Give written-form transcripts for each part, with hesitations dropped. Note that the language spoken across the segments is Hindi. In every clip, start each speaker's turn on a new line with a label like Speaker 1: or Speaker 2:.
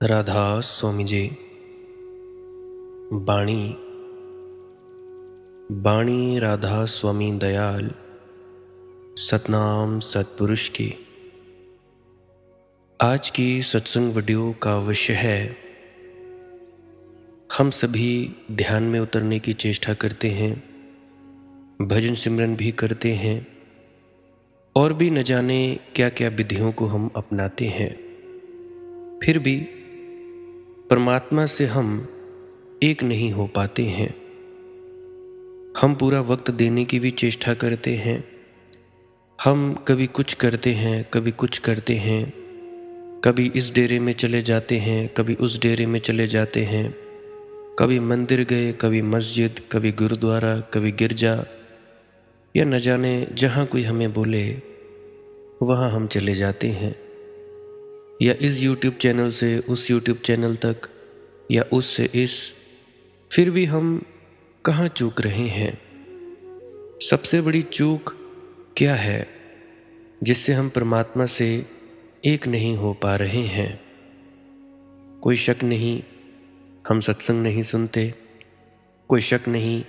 Speaker 1: राधा स्वामी जी। बाणी बाणी राधा स्वामी दयाल सतनाम सतपुरुष की। आज की सत्संग वीडियो का विषय है, हम सभी ध्यान में उतरने की चेष्टा करते हैं, भजन सिमरन भी करते हैं और भी न जाने क्या क्या विधियों को हम अपनाते हैं। फिर भी परमात्मा से हम एक नहीं हो पाते हैं। हम पूरा वक्त देने की भी चेष्टा करते हैं, हम कभी कुछ करते हैं, कभी कुछ करते हैं, कभी इस डेरे में चले जाते हैं, कभी उस डेरे में चले जाते हैं, कभी मंदिर गए, कभी मस्जिद, कभी गुरुद्वारा, कभी गिरजा, या न जाने जहाँ कोई हमें बोले वहाँ हम चले जाते हैं। या इस YouTube चैनल से उस YouTube चैनल तक, या उस से इस। फिर भी हम कहाँ चूक रहे हैं? सबसे बड़ी चूक क्या है जिससे हम परमात्मा से एक नहीं हो पा रहे हैं? कोई शक नहीं, हम सत्संग नहीं सुनते। कोई शक नहीं,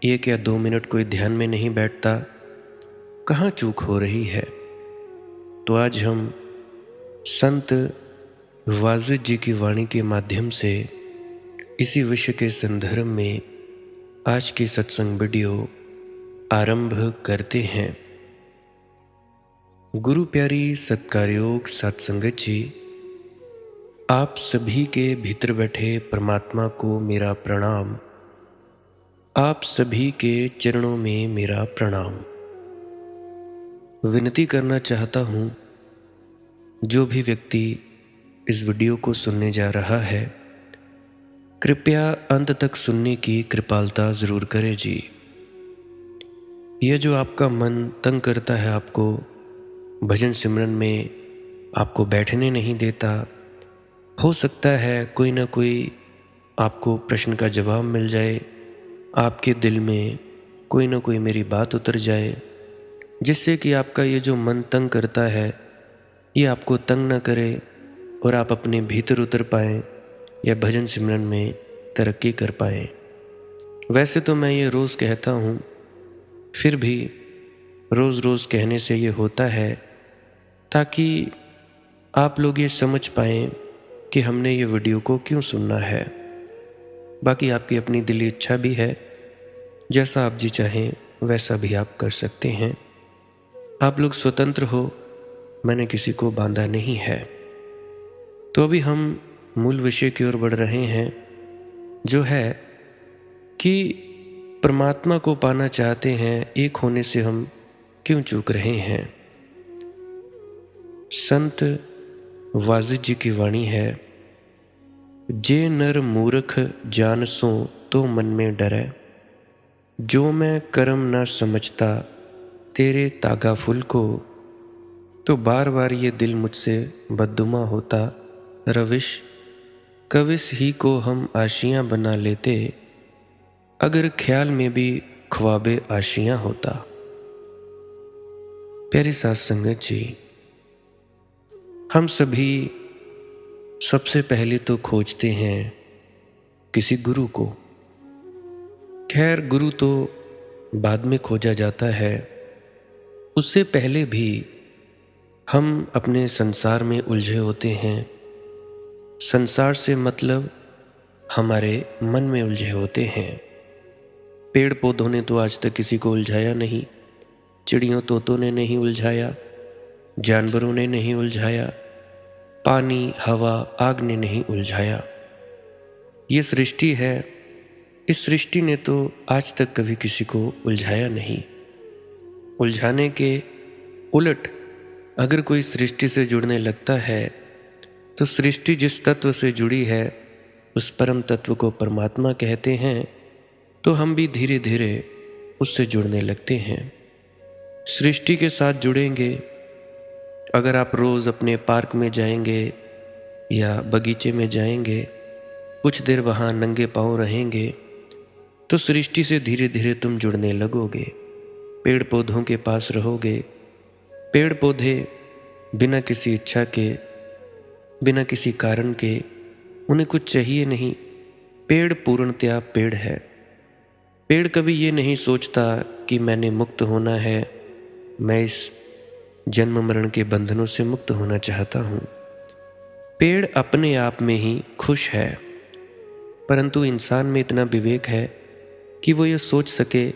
Speaker 1: 1 या 2 मिनट कोई ध्यान में नहीं बैठता। कहाँ चूक हो रही है? तो आज हम संत वाजिद जी की वाणी के माध्यम से इसी विषय के संदर्भ में आज की सत्संग वीडियो आरंभ करते हैं। गुरु प्यारी सत्कारयोग सत्संगत जी, आप सभी के भीतर बैठे परमात्मा को मेरा प्रणाम। आप सभी के चरणों में मेरा प्रणाम। विनती करना चाहता हूँ, जो भी व्यक्ति इस वीडियो को सुनने जा रहा है, कृपया अंत तक सुनने की कृपालता ज़रूर करें जी। यह जो आपका मन तंग करता है, आपको भजन सिमरन में आपको बैठने नहीं देता, हो सकता है कोई ना कोई आपको प्रश्न का जवाब मिल जाए, आपके दिल में कोई ना कोई मेरी बात उतर जाए, जिससे कि आपका ये जो मन तंग करता है ये आपको तंग न करे और आप अपने भीतर उतर पाएँ या भजन सिमरन में तरक्की कर पाएँ। वैसे तो मैं ये रोज़ कहता हूँ, फिर भी रोज़ रोज़ कहने से ये होता है ताकि आप लोग ये समझ पाएँ कि हमने ये वीडियो को क्यों सुनना है। बाकी आपकी अपनी दिली इच्छा भी है, जैसा आप जी चाहें वैसा भी आप कर सकते हैं। आप लोग स्वतंत्र हो, मैंने किसी को बांधा नहीं है। तो अभी हम मूल विषय की ओर बढ़ रहे हैं, जो है कि परमात्मा को पाना चाहते हैं, एक होने से हम क्यों चूक रहे हैं। संत वाजिद जी की वाणी है, जे नर मूर्ख जान सो तो मन में डरै, जो मैं कर्म न समझता तेरे तागा फूल को, तो बार बार ये दिल मुझसे बद्दुमा होता, रविश कविस ही को हम आशियां बना लेते, अगर ख्याल में भी ख्वाबे आशियां होता। प्यारे साथ संगत जी, हम सभी सबसे पहले तो खोजते हैं किसी गुरु को। खैर, गुरु तो बाद में खोजा जाता है, उससे पहले भी हम अपने संसार में उलझे होते हैं। संसार से मतलब हमारे मन में उलझे होते हैं। पेड़ पौधों ने तो आज तक किसी को उलझाया नहीं, चिड़ियों तोतों ने नहीं उलझाया, जानवरों ने नहीं उलझाया, पानी हवा आग ने नहीं उलझाया। ये सृष्टि है, इस सृष्टि ने तो आज तक कभी किसी को उलझाया नहीं। उलझाने के उलट अगर कोई सृष्टि से जुड़ने लगता है, तो सृष्टि जिस तत्व से जुड़ी है उस परम तत्व को परमात्मा कहते हैं, तो हम भी धीरे धीरे उससे जुड़ने लगते हैं, सृष्टि के साथ जुड़ेंगे। अगर आप रोज़ अपने पार्क में जाएंगे या बगीचे में जाएंगे, कुछ देर वहाँ नंगे पांव रहेंगे, तो सृष्टि से धीरे धीरे तुम जुड़ने लगोगे। पेड़ पौधों के पास रहोगे, पेड़ पौधे बिना किसी इच्छा के, बिना किसी कारण के उन्हें कुछ चाहिए नहीं। पेड़ पूर्णतया पेड़ है। पेड़ कभी ये नहीं सोचता कि मैंने मुक्त होना है, मैं इस जन्म मरण के बंधनों से मुक्त होना चाहता हूँ। पेड़ अपने आप में ही खुश है, परंतु इंसान में इतना विवेक है कि वो ये सोच सके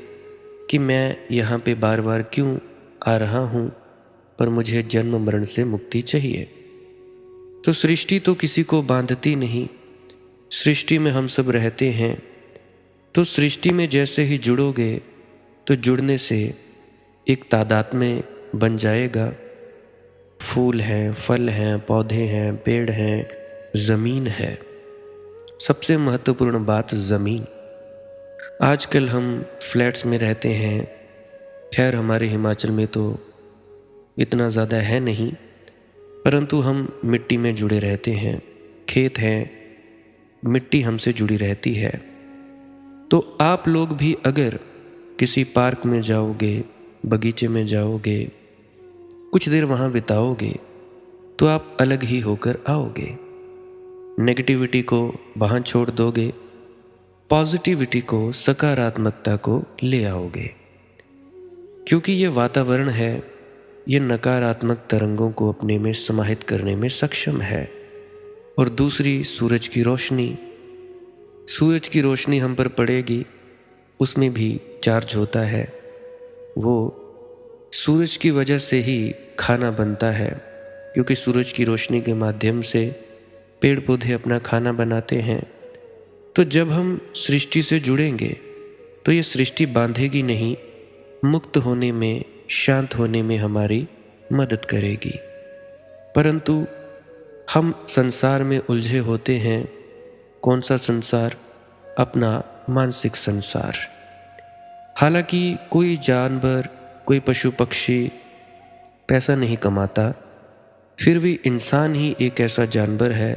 Speaker 1: कि मैं यहाँ पे बार बार क्यों आ रहा हूँ, पर मुझे जन्म मरण से मुक्ति चाहिए। तो सृष्टि तो किसी को बांधती नहीं, सृष्टि में हम सब रहते हैं। तो सृष्टि में जैसे ही जुड़ोगे तो जुड़ने से एक तादात्म्य बन जाएगा। फूल हैं, फल हैं, पौधे हैं, पेड़ हैं, ज़मीन है। सबसे महत्वपूर्ण बात ज़मीन। आजकल हम फ्लैट्स में रहते हैं। खैर हमारे हिमाचल में तो इतना ज़्यादा है नहीं, परंतु हम मिट्टी में जुड़े रहते हैं। खेत हैं, मिट्टी हमसे जुड़ी रहती है। तो आप लोग भी अगर किसी पार्क में जाओगे, बगीचे में जाओगे, कुछ देर वहाँ बिताओगे, तो आप अलग ही होकर आओगे। नेगेटिविटी को वहाँ छोड़ दोगे, पॉजिटिविटी को, सकारात्मकता को ले आओगे। क्योंकि ये वातावरण है, ये नकारात्मक तरंगों को अपने में समाहित करने में सक्षम है। और दूसरी सूरज की रोशनी। सूरज की रोशनी हम पर पड़ेगी, उसमें भी चार्ज होता है। वो सूरज की वजह से ही खाना बनता है, क्योंकि सूरज की रोशनी के माध्यम से पेड़ पौधे अपना खाना बनाते हैं। तो जब हम सृष्टि से जुड़ेंगे तो ये सृष्टि बांधेगी नहीं, मुक्त होने में, शांत होने में हमारी मदद करेगी। परंतु हम संसार में उलझे होते हैं। कौन सा संसार? अपना मानसिक संसार। हालांकि कोई जानवर, कोई पशु पक्षी पैसा नहीं कमाता, फिर भी इंसान ही एक ऐसा जानवर है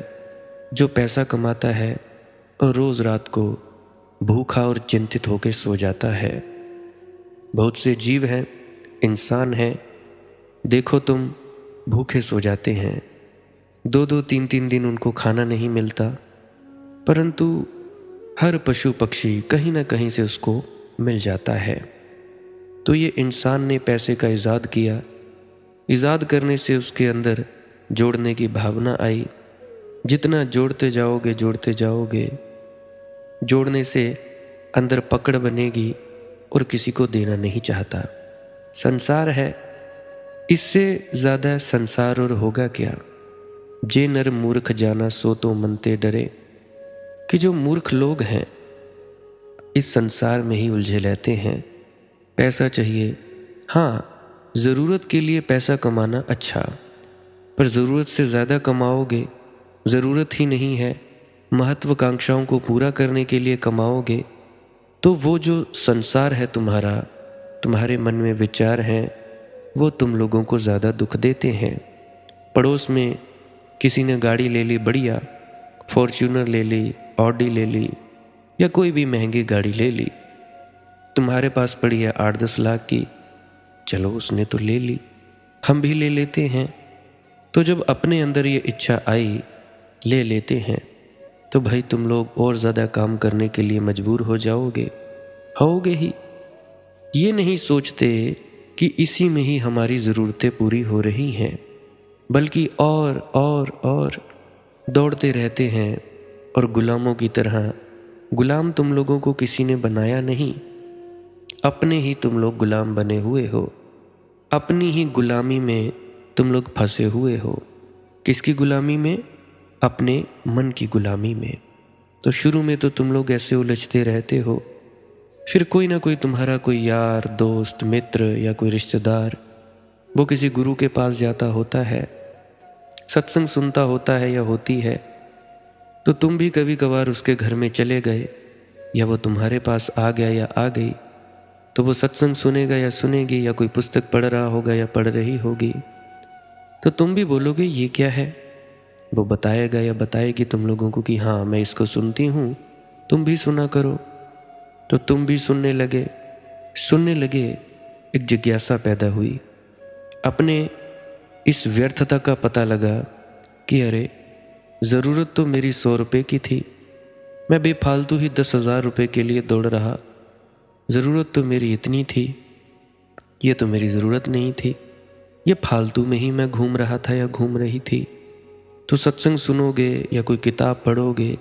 Speaker 1: जो पैसा कमाता है और रोज़ रात को भूखा और चिंतित होकर सो जाता है। बहुत से जीव हैं, इंसान हैं, देखो तुम, भूखे सो जाते हैं। 2-2, 3-3 दिन उनको खाना नहीं मिलता, परंतु हर पशु पक्षी कहीं ना कहीं से उसको मिल जाता है। तो ये इंसान ने पैसे का इजाद किया, इजाद करने से उसके अंदर जोड़ने की भावना आई। जितना जोड़ते जाओगे, जोड़ते जाओगे, जोड़ने से अंदर पकड़ बनेगी और किसी को देना नहीं चाहता। संसार है, इससे ज़्यादा संसार और होगा क्या। जे नर मूर्ख जाना सो तो मनते डरे, कि जो मूर्ख लोग हैं इस संसार में ही उलझे रहते हैं। पैसा चाहिए, हाँ, ज़रूरत के लिए पैसा कमाना अच्छा, पर ज़रूरत से ज़्यादा कमाओगे, ज़रूरत ही नहीं है, महत्वाकांक्षाओं को पूरा करने के लिए कमाओगे, तो वो जो संसार है तुम्हारा, तुम्हारे मन में विचार हैं, वो तुम लोगों को ज़्यादा दुख देते हैं। पड़ोस में किसी ने गाड़ी ले ली बढ़िया, फॉर्च्यूनर ले ली, ऑडी ले ली, या कोई भी महंगी गाड़ी ले ली, तुम्हारे पास पड़ी है 8-10 लाख की, चलो उसने तो ले ली, हम भी ले लेते हैं। तो जब अपने अंदर ये इच्छा आई, ले लेते हैं, तो भाई तुम लोग और ज़्यादा काम करने के लिए मजबूर हो जाओगे, होगे ही। ये नहीं सोचते कि इसी में ही हमारी ज़रूरतें पूरी हो रही हैं, बल्कि और दौड़ते रहते हैं। और गुलामों की तरह, गुलाम तुम लोगों को किसी ने बनाया नहीं, अपने ही तुम लोग गुलाम बने हुए हो, अपनी ही गुलामी में तुम लोग फंसे हुए हो। किसकी गुलामी में? अपने मन की गुलामी में। तो शुरू में तो तुम लोग ऐसे उलझते रहते हो, फिर कोई ना कोई तुम्हारा कोई यार, दोस्त, मित्र या कोई रिश्तेदार वो किसी गुरु के पास जाता होता है, सत्संग सुनता होता है या होती है, तो तुम भी कभी कभार उसके घर में चले गए, या वो तुम्हारे पास आ गया या आ गई, तो वो सत्संग सुनेगा या सुनेगी, या कोई पुस्तक पढ़ रहा होगा या पढ़ रही होगी, तो तुम भी बोलोगे ये क्या है। वो बताएगा या बताएगी तुम लोगों को कि हाँ मैं इसको सुनती हूँ, तुम भी सुना करो। तो तुम भी सुनने लगे, एक जिज्ञासा पैदा हुई, अपने इस व्यर्थता का पता लगा कि अरे ज़रूरत तो मेरी 100 रुपये की थी, मैं बेफालतू ही 10,000 रुपये के लिए दौड़ रहा। ज़रूरत तो मेरी इतनी थी, ये तो मेरी ज़रूरत नहीं थी, ये फालतू में ही मैं घूम रहा था या घूम रही थी। तो सत्संग सुनोगे या कोई किताब पढ़ोगे,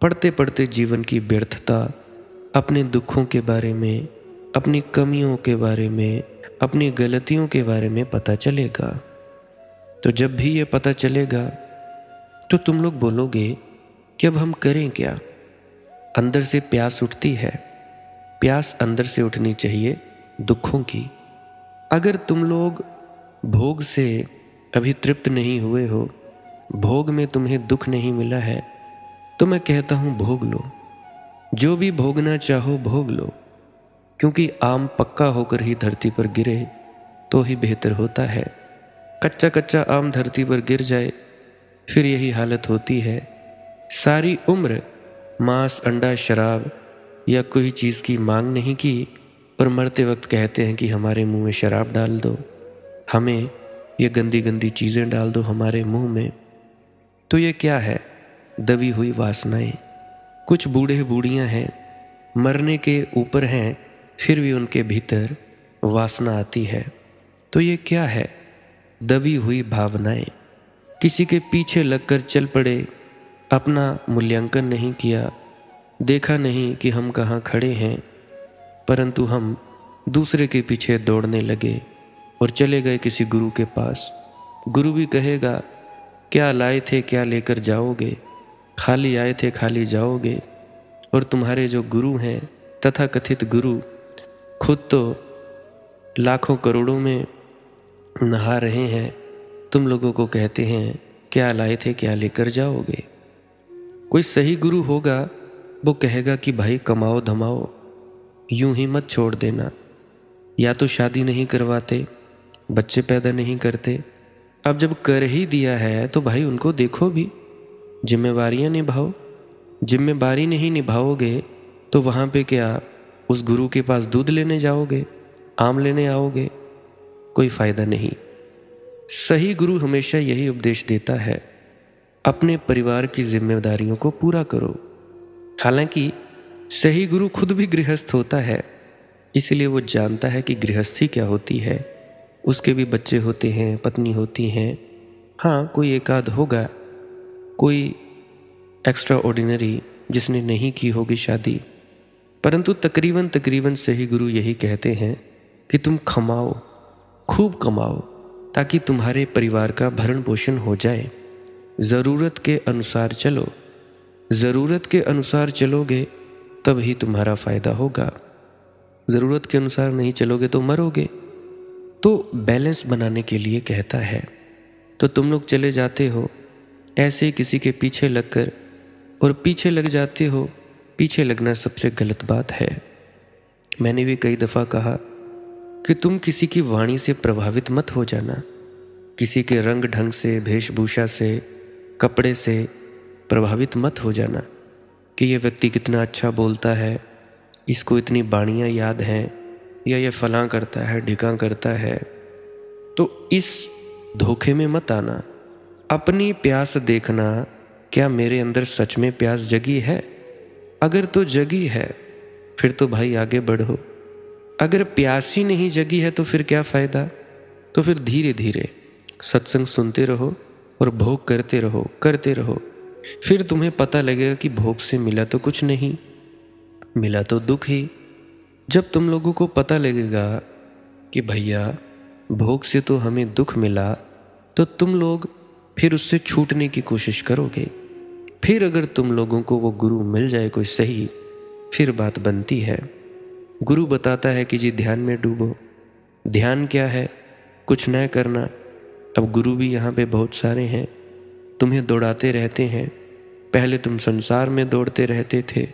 Speaker 1: पढ़ते पढ़ते जीवन की व्यर्थता, अपने दुखों के बारे में, अपनी कमियों के बारे में, अपनी गलतियों के बारे में पता चलेगा। तो जब भी ये पता चलेगा तो तुम लोग बोलोगे कि अब हम करें क्या। अंदर से प्यास उठती है, प्यास अंदर से उठनी चाहिए दुखों की। अगर तुम लोग भोग से अभी तृप्त नहीं हुए हो, भोग में तुम्हें दुख नहीं मिला है, तो मैं कहता हूं भोग लो। जो भी भोगना चाहो भोग लो, क्योंकि आम पक्का होकर ही धरती पर गिरे तो ही बेहतर होता है। कच्चा कच्चा आम धरती पर गिर जाए फिर यही हालत होती है। सारी उम्र मांस, अंडा, शराब या कोई चीज़ की मांग नहीं की और मरते वक्त कहते हैं कि हमारे मुंह में शराब डाल दो, हमें ये गंदी गंदी चीज़ें डाल दो हमारे मुंह में। तो ये क्या है? दबी हुई वासनाएं। कुछ बूढ़े बूढ़ियां हैं, मरने के ऊपर हैं, फिर भी उनके भीतर वासना आती है। तो ये क्या है? दबी हुई भावनाएं। किसी के पीछे लगकर चल पड़े, अपना मूल्यांकन नहीं किया, देखा नहीं कि हम कहाँ खड़े हैं, परंतु हम दूसरे के पीछे दौड़ने लगे और चले गए किसी गुरु के पास। गुरु भी कहेगा क्या लाए थे क्या लेकर जाओगे, खाली आए थे खाली जाओगे। और तुम्हारे जो गुरु हैं, तथा कथित गुरु, खुद तो लाखों करोड़ों में नहा रहे हैं, तुम लोगों को कहते हैं क्या लाए थे क्या लेकर जाओगे। कोई सही गुरु होगा, वो कहेगा कि भाई कमाओ धमाओ, यूं ही मत छोड़ देना। या तो शादी नहीं करवाते, बच्चे पैदा नहीं करते, अब जब कर ही दिया है तो भाई उनको देखो भी, जिम्मेवारियां निभाओ। जिम्मेवारी नहीं निभाओगे तो वहाँ पे क्या उस गुरु के पास दूध लेने जाओगे, आम लेने आओगे? कोई फायदा नहीं। सही गुरु हमेशा यही उपदेश देता है, अपने परिवार की जिम्मेदारियों को पूरा करो। हालांकि सही गुरु खुद भी गृहस्थ होता है, इसलिए वो जानता है कि गृहस्थी क्या होती है। उसके भी बच्चे होते हैं, पत्नी होती हैं। हाँ, कोई एक आध होगा, कोई एक्स्ट्रा ऑर्डिनरी जिसने नहीं की होगी शादी, परंतु तकरीबन सही गुरु यही कहते हैं कि तुम कमाओ, खूब कमाओ, ताकि तुम्हारे परिवार का भरण पोषण हो जाए। ज़रूरत के अनुसार चलो, ज़रूरत के अनुसार चलोगे तब ही तुम्हारा फ़ायदा होगा। ज़रूरत के अनुसार नहीं चलोगे तो मरोगे। तो बैलेंस बनाने के लिए कहता है। तो तुम लोग चले जाते हो ऐसे ही किसी के पीछे लगकर, और पीछे लग जाते हो। पीछे लगना सबसे गलत बात है। मैंने भी कई दफ़ा कहा कि तुम किसी की वाणी से प्रभावित मत हो जाना, किसी के रंग ढंग से, वेशभूषा से, कपड़े से प्रभावित मत हो जाना कि ये व्यक्ति कितना अच्छा बोलता है, इसको इतनी बाणियाँ याद हैं, या ये फलां करता है ढिकां करता है। तो इस धोखे में मत आना। अपनी प्यास देखना, क्या मेरे अंदर सच में प्यास जगी है? अगर तो जगी है फिर तो भाई आगे बढ़ो। अगर प्यास ही नहीं जगी है तो फिर क्या फ़ायदा? तो फिर धीरे धीरे सत्संग सुनते रहो और भोग करते रहो। फिर तुम्हें पता लगेगा कि भोग से मिला तो कुछ नहीं, मिला तो दुख ही। जब तुम लोगों को पता लगेगा कि भैया भोग से तो हमें दुख मिला, तो तुम लोग फिर उससे छूटने की कोशिश करोगे। फिर अगर तुम लोगों को वो गुरु मिल जाए कोई सही, फिर बात बनती है। गुरु बताता है कि जी ध्यान में डूबो। ध्यान क्या है? कुछ न करना। अब गुरु भी यहाँ पे बहुत सारे हैं, तुम्हें दौड़ाते रहते हैं। पहले तुम संसार में दौड़ते रहते थे,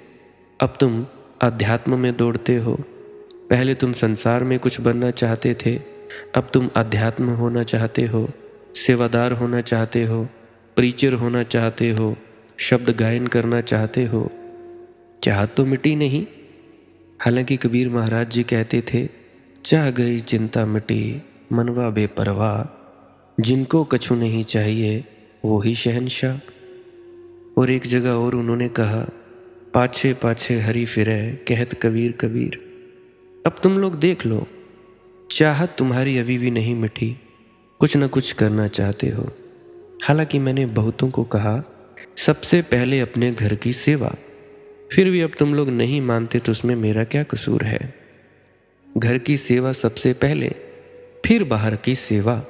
Speaker 1: अब तुम अध्यात्म में दौड़ते हो। पहले तुम संसार में कुछ बनना चाहते थे, अब तुम अध्यात्म होना चाहते हो, सेवादार होना चाहते हो, प्रीचर होना चाहते हो, शब्द गायन करना चाहते हो। चाहत तो मिटी नहीं। हालांकि कबीर महाराज जी कहते थे, चाह गई चिंता मिटी मनवा बेपरवाह, जिनको कछु नहीं चाहिए वो ही शहंशाह। और एक जगह और उन्होंने कहा, पाछे पाछे हरी फिरै कहत कबीर कबीर। अब तुम लोग देख लो, चाहत तुम्हारी अभी भी नहीं मिटी, कुछ न कुछ करना चाहते हो। हालांकि मैंने बहुतों को कहा सबसे पहले अपने घर की सेवा, फिर भी अब तुम लोग नहीं मानते तो उसमें मेरा क्या कसूर है। घर की सेवा सबसे पहले, फिर बाहर की सेवा।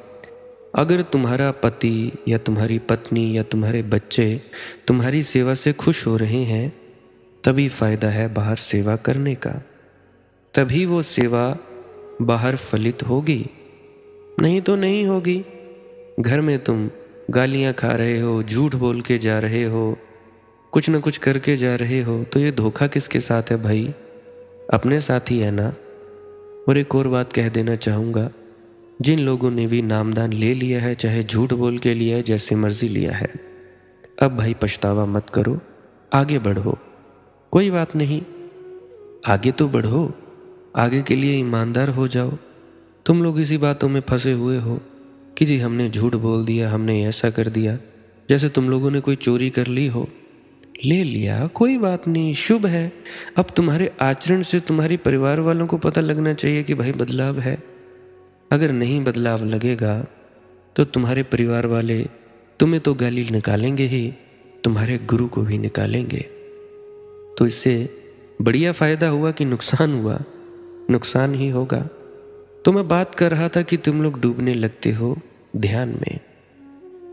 Speaker 1: अगर तुम्हारा पति या तुम्हारी पत्नी या तुम्हारे बच्चे तुम्हारी सेवा से खुश हो रहे हैं, तभी फायदा है बाहर सेवा करने का, तभी वो सेवा बाहर फलित होगी, नहीं तो नहीं होगी। घर में तुम गालियां खा रहे हो, झूठ बोल के जा रहे हो, कुछ न कुछ करके जा रहे हो, तो ये धोखा किसके साथ है भाई? अपने साथ ही है ना। और एक और बात कह देना चाहूँगा, जिन लोगों ने भी नामदान ले लिया है, चाहे झूठ बोल के लिया है, जैसे मर्जी लिया है, अब भाई पछतावा मत करो, आगे बढ़ो। कोई बात नहीं, आगे तो बढ़ो, आगे के लिए ईमानदार हो जाओ। तुम लोग इसी बातों में फंसे हुए हो कि जी हमने झूठ बोल दिया, हमने ऐसा कर दिया, जैसे तुम लोगों ने कोई चोरी कर ली हो। ले लिया, कोई बात नहीं, शुभ है। अब तुम्हारे आचरण से तुम्हारे परिवार वालों को पता लगना चाहिए कि भाई बदलाव है। अगर नहीं बदलाव लगेगा तो तुम्हारे परिवार वाले तुम्हें तो गाली निकालेंगे ही, तुम्हारे गुरु को भी निकालेंगे। तो इससे बढ़िया फायदा हुआ कि नुकसान हुआ? नुकसान ही होगा। तो मैं बात कर रहा था कि तुम लोग डूबने लगते हो ध्यान में।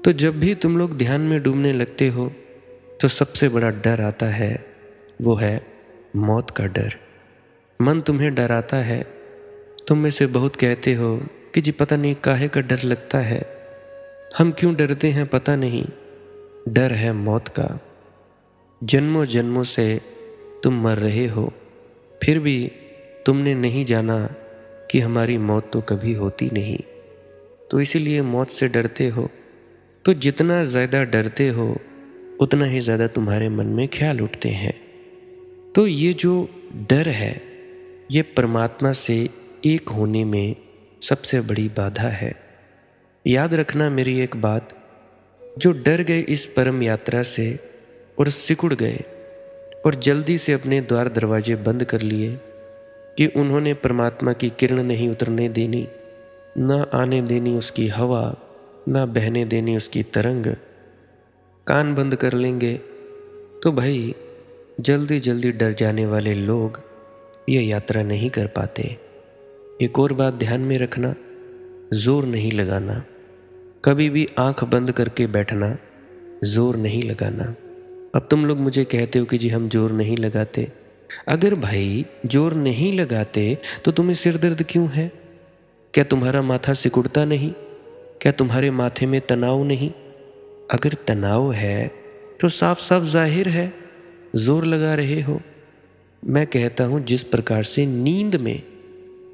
Speaker 1: तो जब भी तुम लोग ध्यान में डूबने लगते हो तो सबसे बड़ा डर आता है, वो है मौत का डर। मन तुम्हें डराता है। तुम में से बहुत कहते हो कि जी पता नहीं काहे का डर लगता है, हम क्यों डरते हैं पता नहीं। डर है मौत का। जन्मों जन्मों से तुम मर रहे हो, फिर भी तुमने नहीं जाना कि हमारी मौत तो कभी होती नहीं, तो इसीलिए मौत से डरते हो। तो जितना ज़्यादा डरते हो उतना ही ज़्यादा तुम्हारे मन में ख्याल उठते हैं। तो ये जो डर है, ये परमात्मा से एक होने में सबसे बड़ी बाधा है। याद रखना मेरी एक बात, जो डर गए इस परम यात्रा से और सिकुड़ गए और जल्दी से अपने द्वार दरवाजे बंद कर लिए कि उन्होंने परमात्मा की किरण नहीं उतरने देनी, ना आने देनी उसकी हवा, ना बहने देनी उसकी तरंग, कान बंद कर लेंगे, तो भाई जल्दी जल्दी डर जाने वाले लोग ये यात्रा नहीं कर पाते। एक और बात ध्यान में रखना, जोर नहीं लगाना। कभी भी आंख बंद करके बैठना, जोर नहीं लगाना। अब तुम लोग मुझे कहते हो कि जी हम जोर नहीं लगाते। अगर भाई जोर नहीं लगाते तो तुम्हें सिर दर्द क्यों है? क्या तुम्हारा माथा सिकुड़ता नहीं? क्या तुम्हारे माथे में तनाव नहीं? अगर तनाव है तो साफ साफ जाहिर है जोर लगा रहे हो। मैं कहता हूं जिस प्रकार से नींद में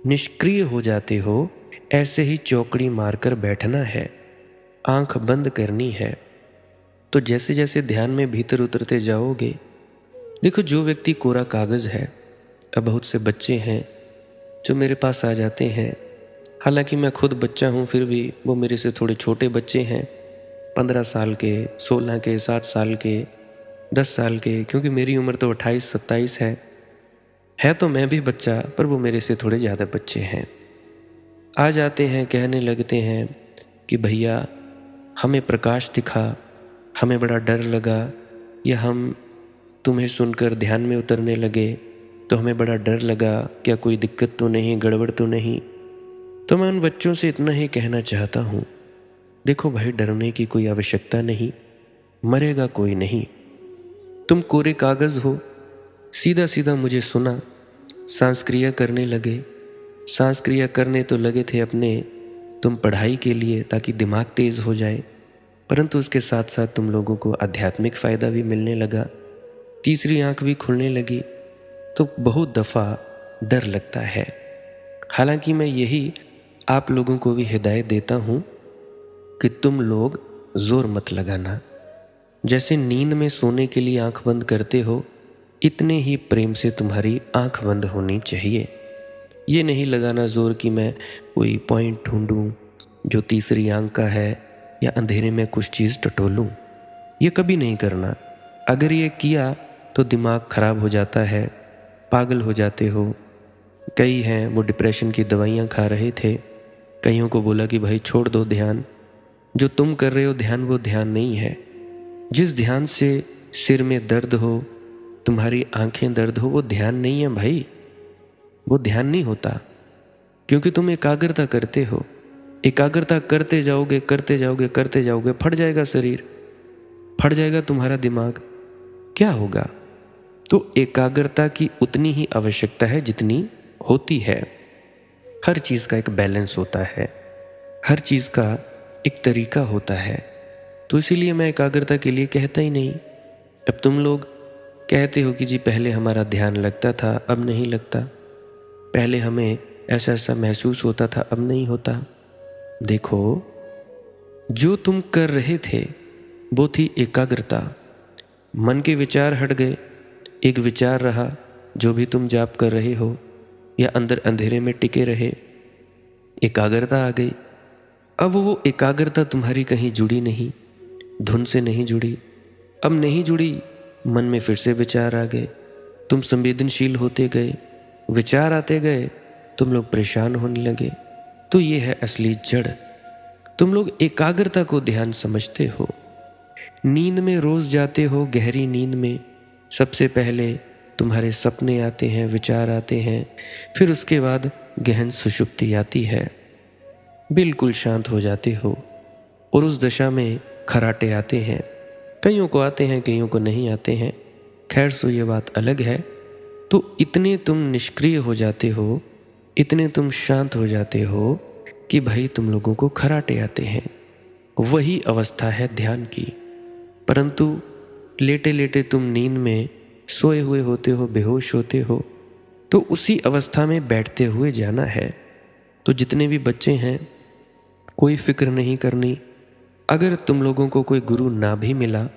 Speaker 1: निष्क्रिय हो जाते हो, ऐसे ही चौकड़ी मारकर बैठना है, आंख बंद करनी है। तो जैसे जैसे ध्यान में भीतर उतरते जाओगे, देखो जो व्यक्ति कोरा कागज है, अब बहुत से बच्चे हैं जो मेरे पास आ जाते हैं, हालांकि मैं खुद बच्चा हूं, फिर भी वो मेरे से थोड़े छोटे बच्चे हैं, 15 साल के, 16 के, 7 साल के, 10 साल के, क्योंकि मेरी उम्र तो 28-27 है तो मैं भी बच्चा, पर वो मेरे से थोड़े ज़्यादा बच्चे हैं। आ जाते हैं, कहने लगते हैं कि भैया हमें प्रकाश दिखा, हमें बड़ा डर लगा, या हम तुम्हें सुनकर ध्यान में उतरने लगे तो हमें बड़ा डर लगा, क्या कोई दिक्कत तो नहीं, गड़बड़ तो नहीं। तो मैं उन बच्चों से इतना ही कहना चाहता हूँ, देखो भाई डरने की कोई आवश्यकता नहीं, मरेगा कोई नहीं। तुम कोरे कागज हो, सीधा सीधा मुझे सुना, सांस क्रिया करने लगे। सांस क्रिया करने तो लगे थे अपने तुम पढ़ाई के लिए, ताकि दिमाग तेज हो जाए, परंतु उसके साथ साथ तुम लोगों को आध्यात्मिक फ़ायदा भी मिलने लगा, तीसरी आंख भी खुलने लगी। तो बहुत दफ़ा डर लगता है। हालांकि मैं यही आप लोगों को भी हिदायत देता हूँ कि तुम लोग जोर मत लगाना। जैसे नींद में सोने के लिए आंख बंद करते हो, इतने ही प्रेम से तुम्हारी आंख बंद होनी चाहिए। ये नहीं लगाना जोर कि मैं कोई पॉइंट ढूंढूं जो तीसरी आंख का है, या अंधेरे में कुछ चीज़ टटोलूं। ये कभी नहीं करना। अगर ये किया तो दिमाग खराब हो जाता है, पागल हो जाते हो। कई हैं वो डिप्रेशन की दवाइयाँ खा रहे थे, कईयों को बोला कि भाई छोड़ दो ध्यान, जो तुम कर रहे हो ध्यान वो ध्यान नहीं है। जिस ध्यान से सिर में दर्द हो, तुम्हारी आंखें दर्द हो, वो ध्यान नहीं है भाई, वो ध्यान नहीं होता। क्योंकि तुम एकाग्रता करते हो, एकाग्रता करते जाओगे करते जाओगे करते जाओगे, फट जाएगा शरीर, फट जाएगा तुम्हारा दिमाग, क्या होगा? तो एकाग्रता की उतनी ही आवश्यकता है जितनी होती है। हर चीज़ का एक बैलेंस होता है, हर चीज़ का एक तरीका होता है। तो इसीलिए मैं एकाग्रता के लिए कहता ही नहीं। अब तुम लोग कहते हो कि जी पहले हमारा ध्यान लगता था, अब नहीं लगता, पहले हमें ऐसा ऐसा महसूस होता था, अब नहीं होता। देखो, जो तुम कर रहे थे वो थी एकाग्रता। मन के विचार हट गए, एक विचार रहा, जो भी तुम जाप कर रहे हो या अंदर अंधेरे में टिके रहे, एकाग्रता आ गई। अब वो एकाग्रता तुम्हारी कहीं जुड़ी नहीं, धुन से नहीं जुड़ी, अब नहीं जुड़ी, मन में फिर से विचार आ गए, तुम संवेदनशील होते गए, विचार आते गए, तुम लोग परेशान होने लगे। तो ये है असली जड़। तुम लोग एकाग्रता को ध्यान समझते हो। नींद में रोज जाते हो, गहरी नींद में सबसे पहले तुम्हारे सपने आते हैं, विचार आते हैं, फिर उसके बाद गहन सुषुप्ति आती है, बिल्कुल शांत हो जाते हो और उस दशा में खर्राटे आते हैं। कईयों को आते हैं, कईयों को नहीं आते हैं, खैर सो ये बात अलग है। तो इतने तुम निष्क्रिय हो जाते हो, इतने तुम शांत हो जाते हो कि भाई तुम लोगों को खर्राटे आते हैं। वही अवस्था है ध्यान की। परंतु लेटे लेटे तुम नींद में सोए हुए होते हो, बेहोश होते हो, तो उसी अवस्था में बैठते हुए जाना है। तो जितने भी बच्चे हैं, कोई फिक्र नहीं करनी। अगर तुम लोगों को कोई गुरु ना भी मिला,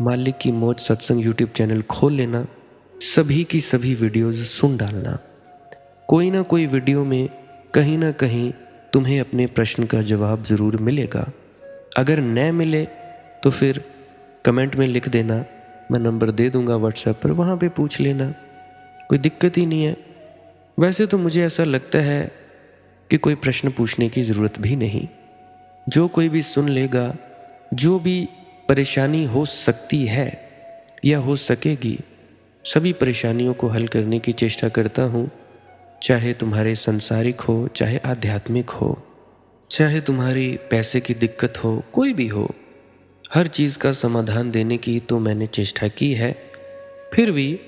Speaker 1: मालिक की मौज सत्संग यूट्यूब चैनल खोल लेना, सभी की सभी वीडियोज़ सुन डालना। कोई ना कोई वीडियो में कहीं ना कहीं तुम्हें अपने प्रश्न का जवाब ज़रूर मिलेगा। अगर न मिले तो फिर कमेंट में लिख देना, मैं नंबर दे दूंगा व्हाट्सएप पर, वहाँ पे पूछ लेना, कोई दिक्कत ही नहीं है। वैसे तो मुझे ऐसा लगता है कि कोई प्रश्न पूछने की ज़रूरत भी नहीं। जो कोई भी सुन लेगा, जो भी परेशानी हो सकती है या हो सकेगी, सभी परेशानियों को हल करने की चेष्टा करता हूँ। चाहे तुम्हारे सांसारिक हो, चाहे आध्यात्मिक हो, चाहे तुम्हारी पैसे की दिक्कत हो, कोई भी हो, हर चीज़ का समाधान देने की तो मैंने चेष्टा की है। फिर भी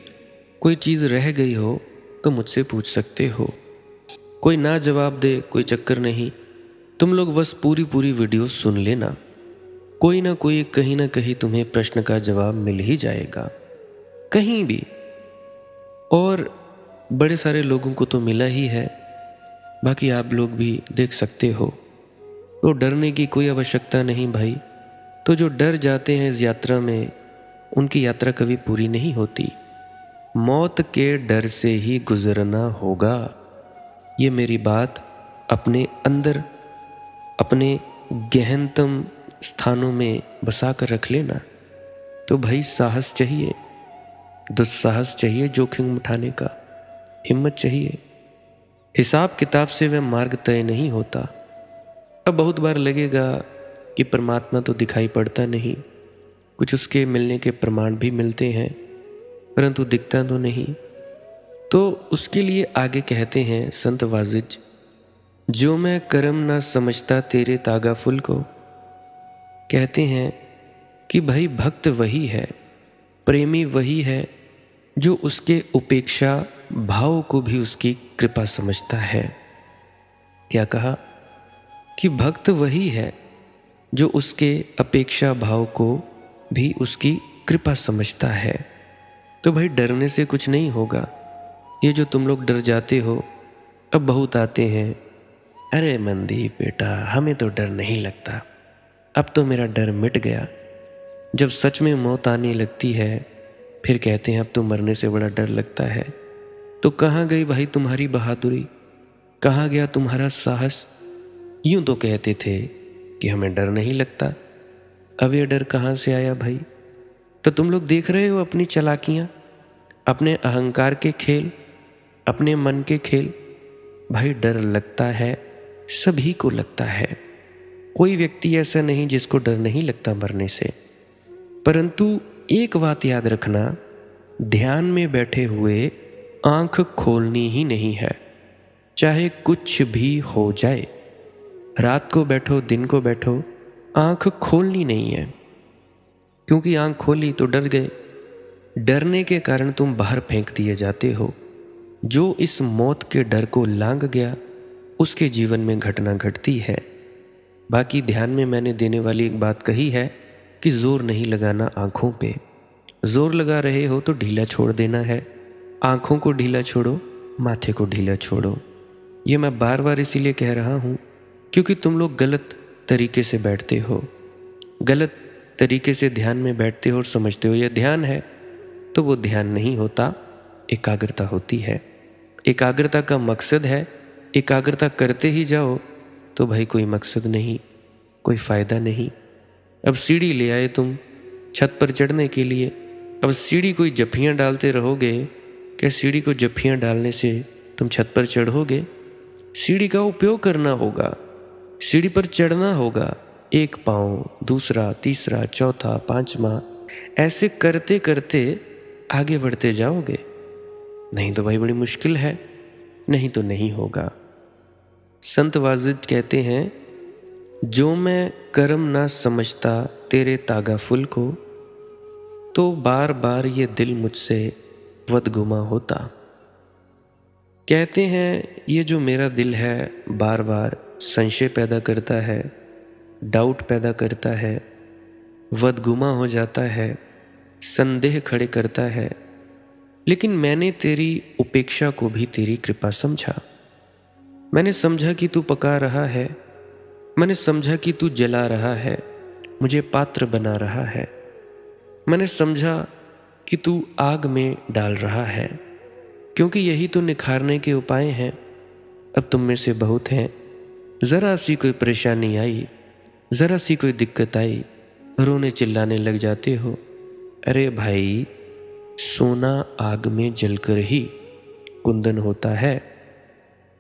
Speaker 1: कोई चीज़ रह गई हो तो मुझसे पूछ सकते हो। कोई ना जवाब दे, कोई चक्कर नहीं, तुम लोग बस पूरी पूरी वीडियो सुन लेना, कोई ना कोई कहीं ना कहीं तुम्हें प्रश्न का जवाब मिल ही जाएगा, कहीं भी। और बड़े सारे लोगों को तो मिला ही है, बाकी आप लोग भी देख सकते हो। तो डरने की कोई आवश्यकता नहीं भाई। तो जो डर जाते हैं इस यात्रा में, उनकी यात्रा कभी पूरी नहीं होती। मौत के डर से ही गुजरना होगा। ये मेरी बात अपने अंदर, अपने गहनतम स्थानों में बसा कर रख लेना। तो भाई साहस चाहिए, दुस्साहस चाहिए, जोखिम उठाने का हिम्मत चाहिए। हिसाब किताब से वह मार्ग तय नहीं होता। अब बहुत बार लगेगा कि परमात्मा तो दिखाई पड़ता नहीं, कुछ उसके मिलने के प्रमाण भी मिलते हैं, परंतु दिखता तो नहीं। तो उसके लिए आगे कहते हैं संत वाजिज, जो मैं कर्म ना समझता तेरे तागा फुल को। कहते हैं कि भाई भक्त वही है, प्रेमी वही है, जो उसके उपेक्षा भाव को भी उसकी कृपा समझता है। क्या कहा? कि भक्त वही है जो उसके अपेक्षा भाव को भी उसकी कृपा समझता है। तो भाई डरने से कुछ नहीं होगा। ये जो तुम लोग डर जाते हो, अब बहुत आते हैं, अरे मनदीप बेटा हमें तो डर नहीं लगता, अब तो मेरा डर मिट गया। जब सच में मौत आने लगती है फिर कहते हैं अब तो मरने से बड़ा डर लगता है। तो कहाँ गई भाई तुम्हारी बहादुरी, कहाँ गया तुम्हारा साहस? यूं तो कहते थे कि हमें डर नहीं लगता, अब ये डर कहाँ से आया भाई? तो तुम लोग देख रहे हो अपनी चालाकियाँ, अपने अहंकार के खेल, अपने मन के खेल। भाई डर लगता है, सभी को लगता है। कोई व्यक्ति ऐसा नहीं जिसको डर नहीं लगता मरने से। परंतु एक बात याद रखना, ध्यान में बैठे हुए आंख खोलनी ही नहीं है, चाहे कुछ भी हो जाए। रात को बैठो, दिन को बैठो, आंख खोलनी नहीं है। क्योंकि आंख खोली तो डर गए। डरने के कारण तुम बाहर फेंक दिए जाते हो। जो इस मौत के डर को लांघ गया, उसके जीवन में घटना घटती है। बाकी ध्यान में मैंने देने वाली एक बात कही है कि जोर नहीं लगाना आंखों पे। जोर लगा रहे हो तो ढीला छोड़ देना है। आंखों को ढीला छोड़ो, माथे को ढीला छोड़ो। ये मैं बार बार इसीलिए कह रहा हूँ क्योंकि तुम लोग गलत तरीके से बैठते हो, गलत तरीके से ध्यान में बैठते हो और समझते हो यह ध्यान है, तो वो ध्यान नहीं होता, एकाग्रता होती है। एकाग्रता का मकसद है, एकाग्रता करते ही जाओ तो भाई कोई मकसद नहीं, कोई फ़ायदा नहीं। अब सीढ़ी ले आए तुम छत पर चढ़ने के लिए, अब सीढ़ी कोई जफ्फियाँ डालते रहोगे, क्या सीढ़ी को जफ्फियाँ डालने से तुम छत पर चढ़ोगे? सीढ़ी का उपयोग करना होगा, सीढ़ी पर चढ़ना होगा। एक पाँव, दूसरा, तीसरा, चौथा, पांचवा, ऐसे करते करते आगे बढ़ते जाओगे। नहीं तो भाई बड़ी मुश्किल है, नहीं तो नहीं होगा। संत वाजिद कहते हैं, जो मैं कर्म ना समझता तेरे तागा फुल को, तो बार बार ये दिल मुझसे वदगुमा होता। कहते हैं ये जो मेरा दिल है बार बार संशय पैदा करता है, डाउट पैदा करता है, वदगुमा हो जाता है, संदेह खड़े करता है। लेकिन मैंने तेरी उपेक्षा को भी तेरी कृपा समझा। मैंने समझा कि तू पका रहा है, मैंने समझा कि तू जला रहा है, मुझे पात्र बना रहा है। मैंने समझा कि तू आग में डाल रहा है, क्योंकि यही तो निखारने के उपाय हैं। अब तुम में से बहुत हैं, ज़रा सी कोई परेशानी आई, ज़रा सी कोई दिक्कत आई, रोने चिल्लाने लग जाते हो। अरे भाई, सोना आग में जलकर ही कुंदन होता है।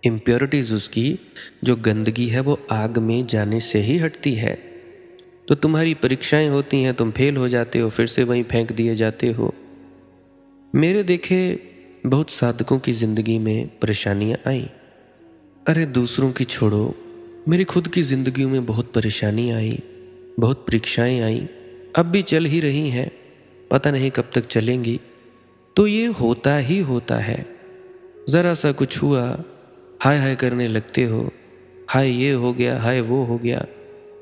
Speaker 1: इम्प्योरिटीज़ उसकी, जो गंदगी है वो आग में जाने से ही हटती है। तो तुम्हारी परीक्षाएं होती हैं, तुम फेल हो जाते हो, फिर से वहीं फेंक दिए जाते हो। मेरे देखे बहुत साधकों की ज़िंदगी में परेशानियां आई। अरे दूसरों की छोड़ो, मेरी खुद की ज़िंदगी में बहुत परेशानी आई, बहुत परीक्षाएं आई, अब भी चल ही रही हैं, पता नहीं कब तक चलेंगी। तो ये होता ही होता है। ज़रा सा कुछ हुआ, हाय हाय करने लगते हो, हाय ये हो गया, हाय वो हो गया।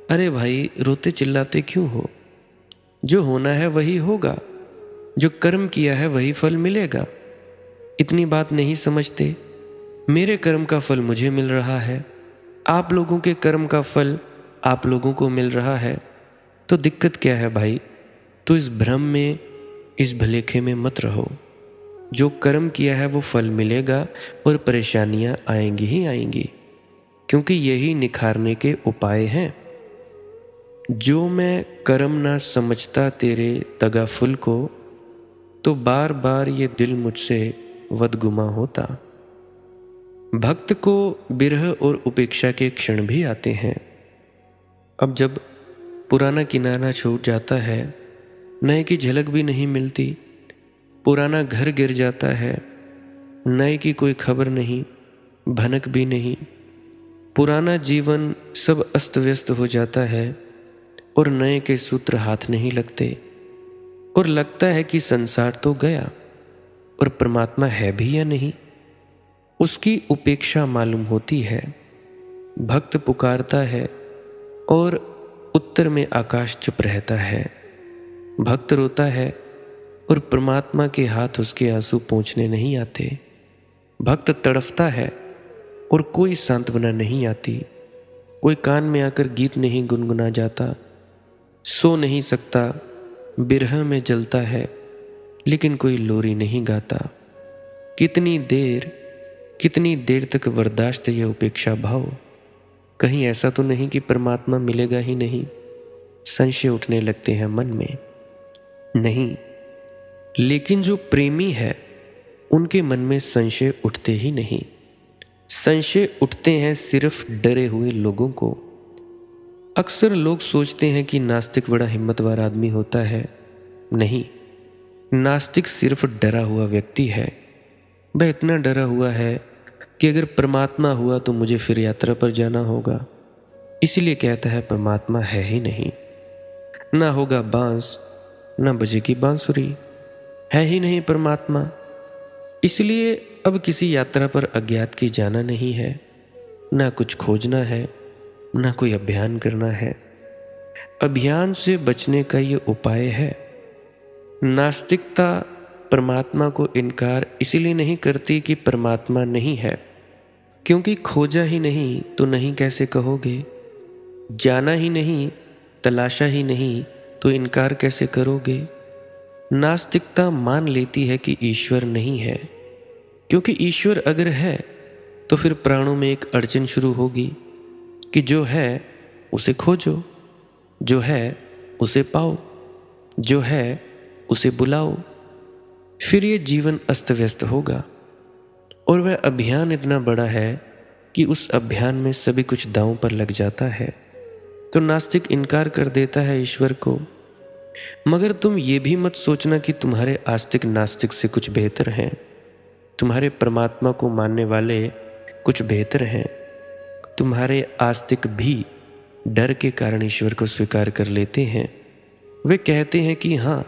Speaker 1: अरे भाई, रोते चिल्लाते क्यों हो? जो होना है वही होगा, जो कर्म किया है वही फल मिलेगा। इतनी बात नहीं समझते? मेरे कर्म का फल मुझे मिल रहा है, आप लोगों के कर्म का फल आप लोगों को मिल रहा है, तो दिक्कत क्या है भाई? तो इस भ्रम में, इस भलेखे में मत रहो। जो कर्म किया है वो फल मिलेगा और परेशानियां आएंगी ही आएंगी, क्योंकि यही निखारने के उपाय हैं। जो मैं कर्म ना समझता तेरे तगा फुल को, तो बार बार ये दिल मुझसे वदगुमा होता। भक्त को बिरह और उपेक्षा के क्षण भी आते हैं। अब जब पुराना किनारा छूट जाता है, नए की झलक भी नहीं मिलती, पुराना घर गिर जाता है, नए की कोई खबर नहीं, भनक भी नहीं, पुराना जीवन सब अस्त व्यस्त हो जाता है और नए के सूत्र हाथ नहीं लगते, और लगता है कि संसार तो गया और परमात्मा है भी या नहीं। उसकी उपेक्षा मालूम होती है। भक्त पुकारता है और उत्तर में आकाश चुप रहता है। भक्त रोता है और परमात्मा के हाथ उसके आंसू पोंछने नहीं आते। भक्त तड़फता है और कोई सांत्वना नहीं आती, कोई कान में आकर गीत नहीं गुनगुना जाता। सो नहीं सकता, बिरह में जलता है, लेकिन कोई लोरी नहीं गाता। कितनी देर तक बर्दाश्त यह उपेक्षा भाव? कहीं ऐसा तो नहीं कि परमात्मा मिलेगा ही नहीं? संशय उठने लगते हैं मन में। नहीं, लेकिन जो प्रेमी है उनके मन में संशय उठते ही नहीं। संशय उठते हैं सिर्फ डरे हुए लोगों को। अक्सर लोग सोचते हैं कि नास्तिक बड़ा हिम्मतवार आदमी होता है। नहीं, नास्तिक सिर्फ डरा हुआ व्यक्ति है। वह इतना डरा हुआ है कि अगर परमात्मा हुआ तो मुझे फिर यात्रा पर जाना होगा, इसीलिए कहता है परमात्मा है ही नहीं। ना होगा बांस, ना बजेगी बांसुरी, है ही नहीं परमात्मा, इसलिए अब किसी यात्रा पर अज्ञात की जाना नहीं है, ना कुछ खोजना है, ना कोई अभियान करना है। अभियान से बचने का ये उपाय है। नास्तिकता परमात्मा को इनकार इसलिए नहीं करती कि परमात्मा नहीं है, क्योंकि खोजा ही नहीं तो नहीं कैसे कहोगे, जाना ही नहीं, तलाशा ही नहीं तो इनकार कैसे करोगे। नास्तिकता मान लेती है कि ईश्वर नहीं है, क्योंकि ईश्वर अगर है तो फिर प्राणों में एक अड़चन शुरू होगी कि जो है उसे खोजो, जो है उसे पाओ, जो है उसे बुलाओ। फिर ये जीवन अस्त व्यस्त होगा और वह अभियान इतना बड़ा है कि उस अभियान में सभी कुछ दांव पर लग जाता है। तो नास्तिक इनकार कर देता है ईश्वर को। मगर तुम ये भी मत सोचना कि तुम्हारे आस्तिक नास्तिक से कुछ बेहतर हैं। तुम्हारे परमात्मा को मानने वाले कुछ बेहतर हैं। तुम्हारे आस्तिक भी डर के कारण ईश्वर को स्वीकार कर लेते हैं। वे कहते हैं कि हाँ,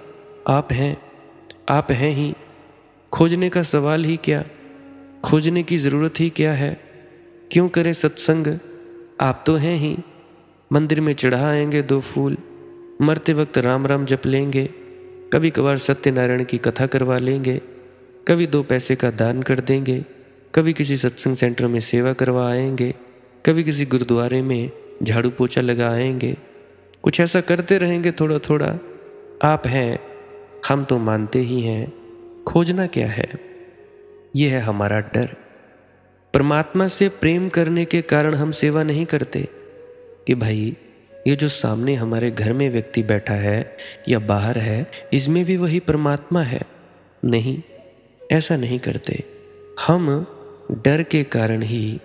Speaker 1: आप हैं ही, खोजने का सवाल ही क्या, खोजने की ज़रूरत ही क्या है, क्यों करें सत्संग, आप तो हैं ही। मंदिर में चढ़ाएंगे 2 फूल, मरते वक्त राम राम जप लेंगे, कभी कभार सत्यनारायण की कथा करवा लेंगे, कभी 2 पैसे का दान कर देंगे, कभी किसी सत्संग सेंटर में सेवा करवा आएंगे, कभी किसी गुरुद्वारे में झाड़ू पोछा लगा आएंगे। कुछ ऐसा करते रहेंगे थोड़ा थोड़ा। आप हैं, हम तो मानते ही हैं, खोजना क्या है। यह है हमारा डर। परमात्मा से प्रेम करने के कारण हम सेवा नहीं करते कि भाई ये जो सामने हमारे घर में व्यक्ति बैठा है या बाहर है, इसमें भी वही परमात्मा है। नहीं, ऐसा नहीं करते। हम डर के कारण ही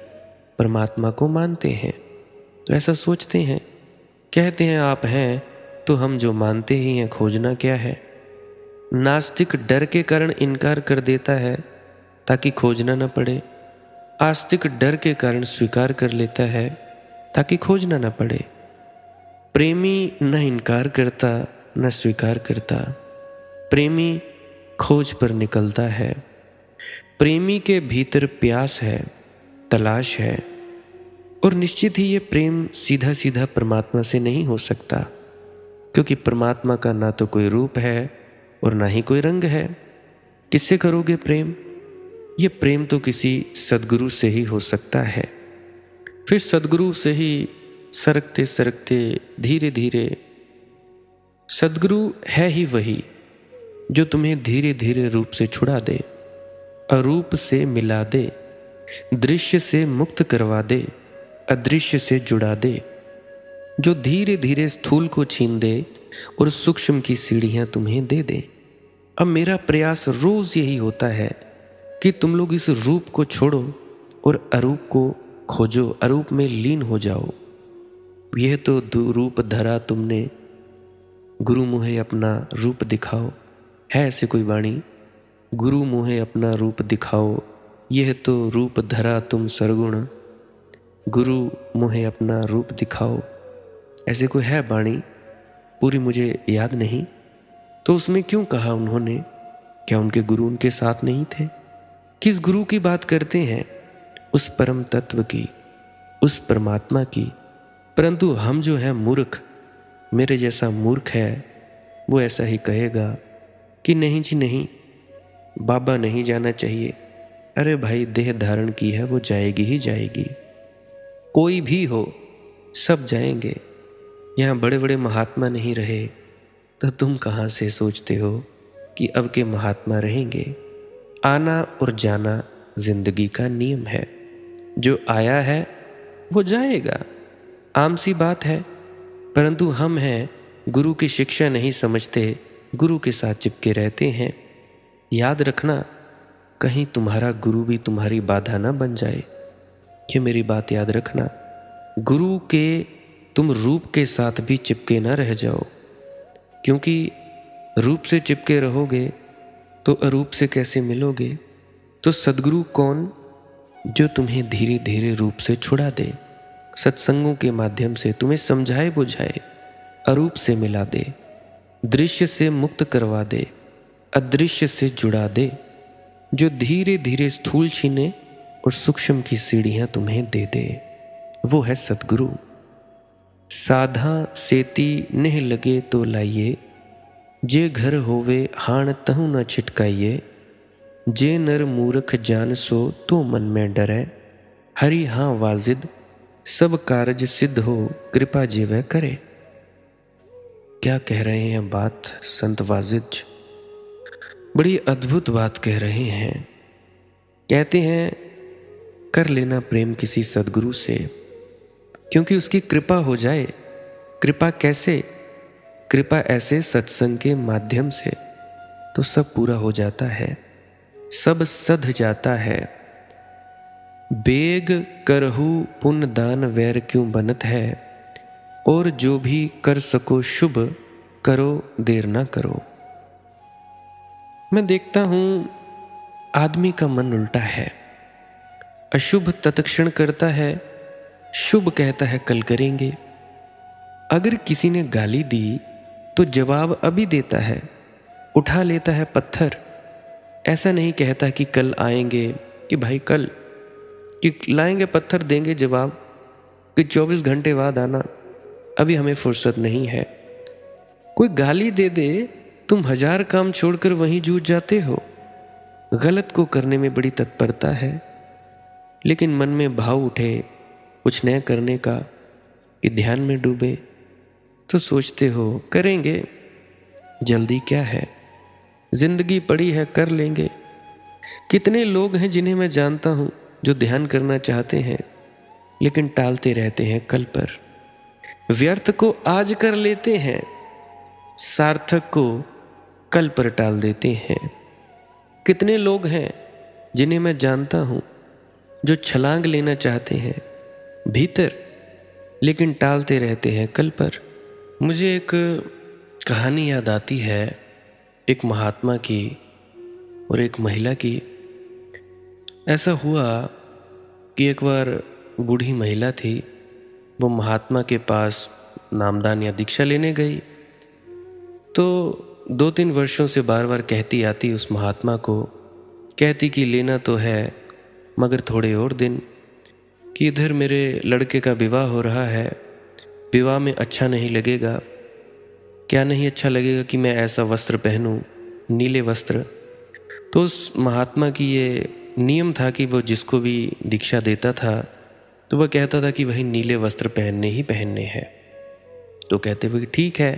Speaker 1: परमात्मा को मानते हैं। तो ऐसा सोचते हैं, कहते हैं आप हैं तो हम जो मानते ही हैं, खोजना क्या है। नास्तिक डर के कारण इनकार कर देता है ताकि खोजना न पड़े। आस्तिक डर के कारण स्वीकार कर लेता है ताकि खोजना न पड़े। प्रेमी न इनकार करता न स्वीकार करता, प्रेमी खोज पर निकलता है। प्रेमी के भीतर प्यास है, तलाश है, और निश्चित ही ये प्रेम सीधा सीधा परमात्मा से नहीं हो सकता, क्योंकि परमात्मा का ना तो कोई रूप है और ना ही कोई रंग है। किससे करोगे प्रेम? ये प्रेम तो किसी सद्गुरु से ही हो सकता है। फिर सद्गुरु से ही सरकते सरकते धीरे धीरे, सद्गुरु है ही वही जो तुम्हें धीरे धीरे रूप से छुड़ा दे, अरूप से मिला दे, दृश्य से मुक्त करवा दे, अदृश्य से जुड़ा दे, जो धीरे धीरे स्थूल को छीन दे और सूक्ष्म की सीढ़ियां तुम्हें दे दे। अब मेरा प्रयास रोज यही होता है कि तुम लोग इस रूप को छोड़ो और अरूप को खोजो, अरूप में लीन हो जाओ। यह तो रूप धरा तुमने, गुरु मुहे अपना रूप दिखाओ, है ऐसे कोई वाणी? गुरु मुहे अपना रूप दिखाओ, यह तो रूप धरा तुम सरगुण, गुरु मुहे अपना रूप दिखाओ। ऐसे कोई है वाणी? पूरी मुझे याद नहीं। तो उसमें क्यों कहा उन्होंने? क्या उनके गुरु उनके साथ नहीं थे? किस गुरु की बात करते हैं? उस परम तत्व की, उस परमात्मा की। परंतु हम जो है मूर्ख, मेरे जैसा मूर्ख है, वो ऐसा ही कहेगा कि नहीं जी नहीं, बाबा नहीं जाना चाहिए। अरे भाई, देह धारण की है, वो जाएगी ही जाएगी। कोई भी हो, सब जाएंगे। यहाँ बड़े बड़े महात्मा नहीं रहे तो तुम कहाँ से सोचते हो कि अब के महात्मा रहेंगे? आना और जाना जिंदगी का नियम है। जो आया है वो जाएगा, आम सी बात है। परंतु हम हैं, गुरु की शिक्षा नहीं समझते गुरु के साथ चिपके रहते हैं। याद रखना, कहीं तुम्हारा गुरु भी तुम्हारी बाधा ना बन जाए। कि मेरी बात याद रखना, गुरु के तुम रूप के साथ भी चिपके ना रह जाओ, क्योंकि रूप से चिपके रहोगे तो अरूप से कैसे मिलोगे। तो सद्गुरु कौन? जो तुम्हें धीरे धीरे रूप से छुड़ा दे, सत्संगों के माध्यम से तुम्हें समझाए बुझाए, अरूप से मिला दे, दृश्य से मुक्त करवा दे, अदृश्य से जुड़ा दे, जो धीरे धीरे स्थूल छीने और सूक्ष्म की सीढ़ियां तुम्हें दे दे। वो है सद्गुरु। साधा सेती नेह लगे तो लाइए, जे घर होवे हाण तहु न छिटकाइए। जे नर मूर्ख जान सो तो मन में डरै, हरि हाँ वाजिद सब कारज सिद्ध हो, कृपा जीवै करे। क्या कह रहे हैं बात संत वाजिद? बड़ी अद्भुत बात कह रहे हैं। कहते हैं कर लेना प्रेम किसी सद्गुरु से, क्योंकि उसकी कृपा हो जाए। कृपा कैसे? कृपा ऐसे सत्संग के माध्यम से तो सब पूरा हो जाता है, सब सध जाता है। बेग करहु पुण्य दान वैर क्यों बनत है, और जो भी कर सको शुभ करो देर ना करो। मैं देखता हूं आदमी का मन उल्टा है, अशुभ तत्क्षण करता है, शुभ कहता है कल करेंगे। अगर किसी ने गाली दी तो जवाब अभी देता है, उठा लेता है पत्थर। ऐसा नहीं कहता कि कल आएंगे, कि भाई कल कि लाएंगे पत्थर देंगे जवाब, कि 24 घंटे बाद आना, अभी हमें फुर्सत नहीं है। कोई गाली दे दे, तुम 1000 काम छोड़कर वहीं जूझ जाते हो। गलत को करने में बड़ी तत्परता है, लेकिन मन में भाव उठे कुछ नया करने का, कि ध्यान में डूबे, तो सोचते हो करेंगे, जल्दी क्या है, जिंदगी पड़ी है कर लेंगे। कितने लोग हैं जिन्हें मैं जानता हूं जो ध्यान करना चाहते हैं लेकिन टालते रहते हैं कल पर। व्यर्थ को आज कर लेते हैं, सार्थक को कल पर टाल देते हैं। कितने लोग हैं जिन्हें मैं जानता हूं जो छलांग लेना चाहते हैं भीतर, लेकिन टालते रहते हैं कल पर। मुझे एक कहानी याद आती है, एक महात्मा की और एक महिला की। ऐसा हुआ कि एक बार बूढ़ी महिला थी, वो महात्मा के पास नामदान या दीक्षा लेने गई। तो 2-3 वर्षों से बार बार कहती आती उस महात्मा को, कहती कि लेना तो है मगर थोड़े और दिन, कि इधर मेरे लड़के का विवाह हो रहा है, विवाह में अच्छा नहीं लगेगा। क्या नहीं अच्छा लगेगा कि मैं ऐसा वस्त्र पहनूं, नीले वस्त्र। तो उस महात्मा की ये नियम था कि वो जिसको भी दीक्षा देता था तो वह कहता था कि वही नीले वस्त्र पहनने ही पहनने हैं। तो कहते हुए ठीक है।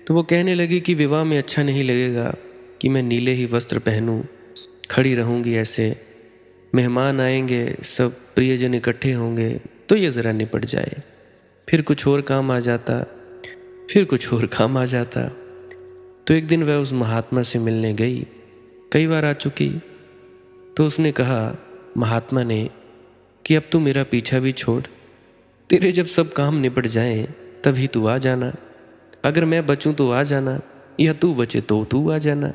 Speaker 1: तो वो कहने लगी कि विवाह में अच्छा नहीं लगेगा कि मैं नीले ही वस्त्र पहनूं, खड़ी रहूंगी ऐसे, मेहमान आएंगे, सब प्रियजन इकट्ठे होंगे, तो ये ज़रा निपट जाए। फिर कुछ और काम आ जाता, फिर कुछ और काम आ जाता। तो एक दिन वह उस महात्मा से मिलने गई, कई बार आ चुकी। तो उसने कहा, महात्मा ने, कि अब तू मेरा पीछा भी छोड़, तेरे जब सब काम निपट जाएं तभी तू आ जाना। अगर मैं बचूं तो आ जाना, या तू बचे तो तू आ जाना।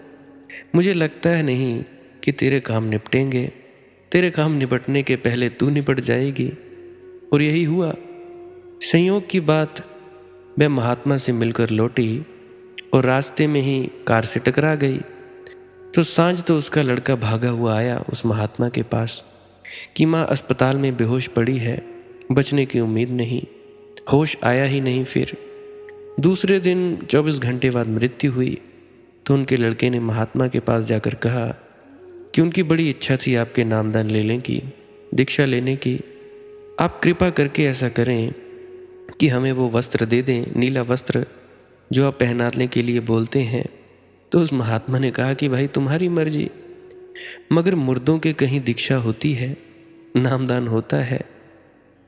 Speaker 1: मुझे लगता है नहीं कि तेरे काम निपटेंगे, तेरे काम निपटने के पहले तू निपट जाएगी। और यही हुआ। संयोग की बात, मैं महात्मा से मिलकर लौटी और रास्ते में ही कार से टकरा गई। तो सांझ तो उसका लड़का भागा हुआ आया उस महात्मा के पास कि माँ अस्पताल में बेहोश पड़ी है, बचने की उम्मीद नहीं, होश आया ही नहीं। फिर दूसरे दिन 24 घंटे बाद मृत्यु हुई। तो उनके लड़के ने महात्मा के पास जाकर कहा कि उनकी बड़ी इच्छा थी आपके नामदान लेने की, दीक्षा लेने की। आप कृपा करके ऐसा करें कि हमें वो वस्त्र दे दें, नीला वस्त्र जो आप पहनाने के लिए बोलते हैं। तो उस महात्मा ने कहा कि भाई तुम्हारी मर्जी, मगर मुर्दों के कहीं दीक्षा होती है, नामदान होता है।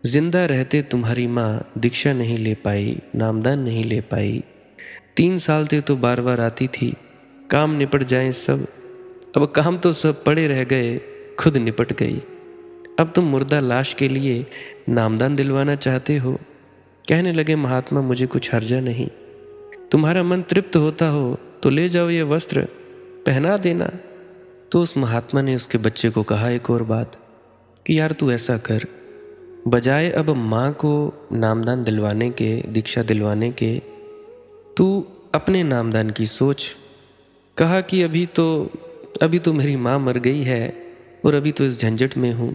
Speaker 1: जिंदा रहते तुम्हारी माँ दीक्षा नहीं ले पाई, नामदान नहीं ले पाई, 3 साल थे तो बार बार आती थी, काम निपट जाए सब। अब काम तो सब पड़े रह गए, खुद निपट गई। अब तुम मुर्दा लाश के लिए नामदान दिलवाना चाहते हो। कहने लगे महात्मा मुझे कुछ हर्जा नहीं, तुम्हारा मन तृप्त होता हो तो ले जाओ ये वस्त्र, पहना देना। तो उस महात्मा ने उसके बच्चे को कहा एक और बात कि यार तू ऐसा कर, बजाय अब माँ को नामदान दिलवाने के, दीक्षा दिलवाने के, तू अपने नामदान की सोच। कहा कि अभी तो मेरी माँ मर गई है और अभी तो इस झंझट में हूँ,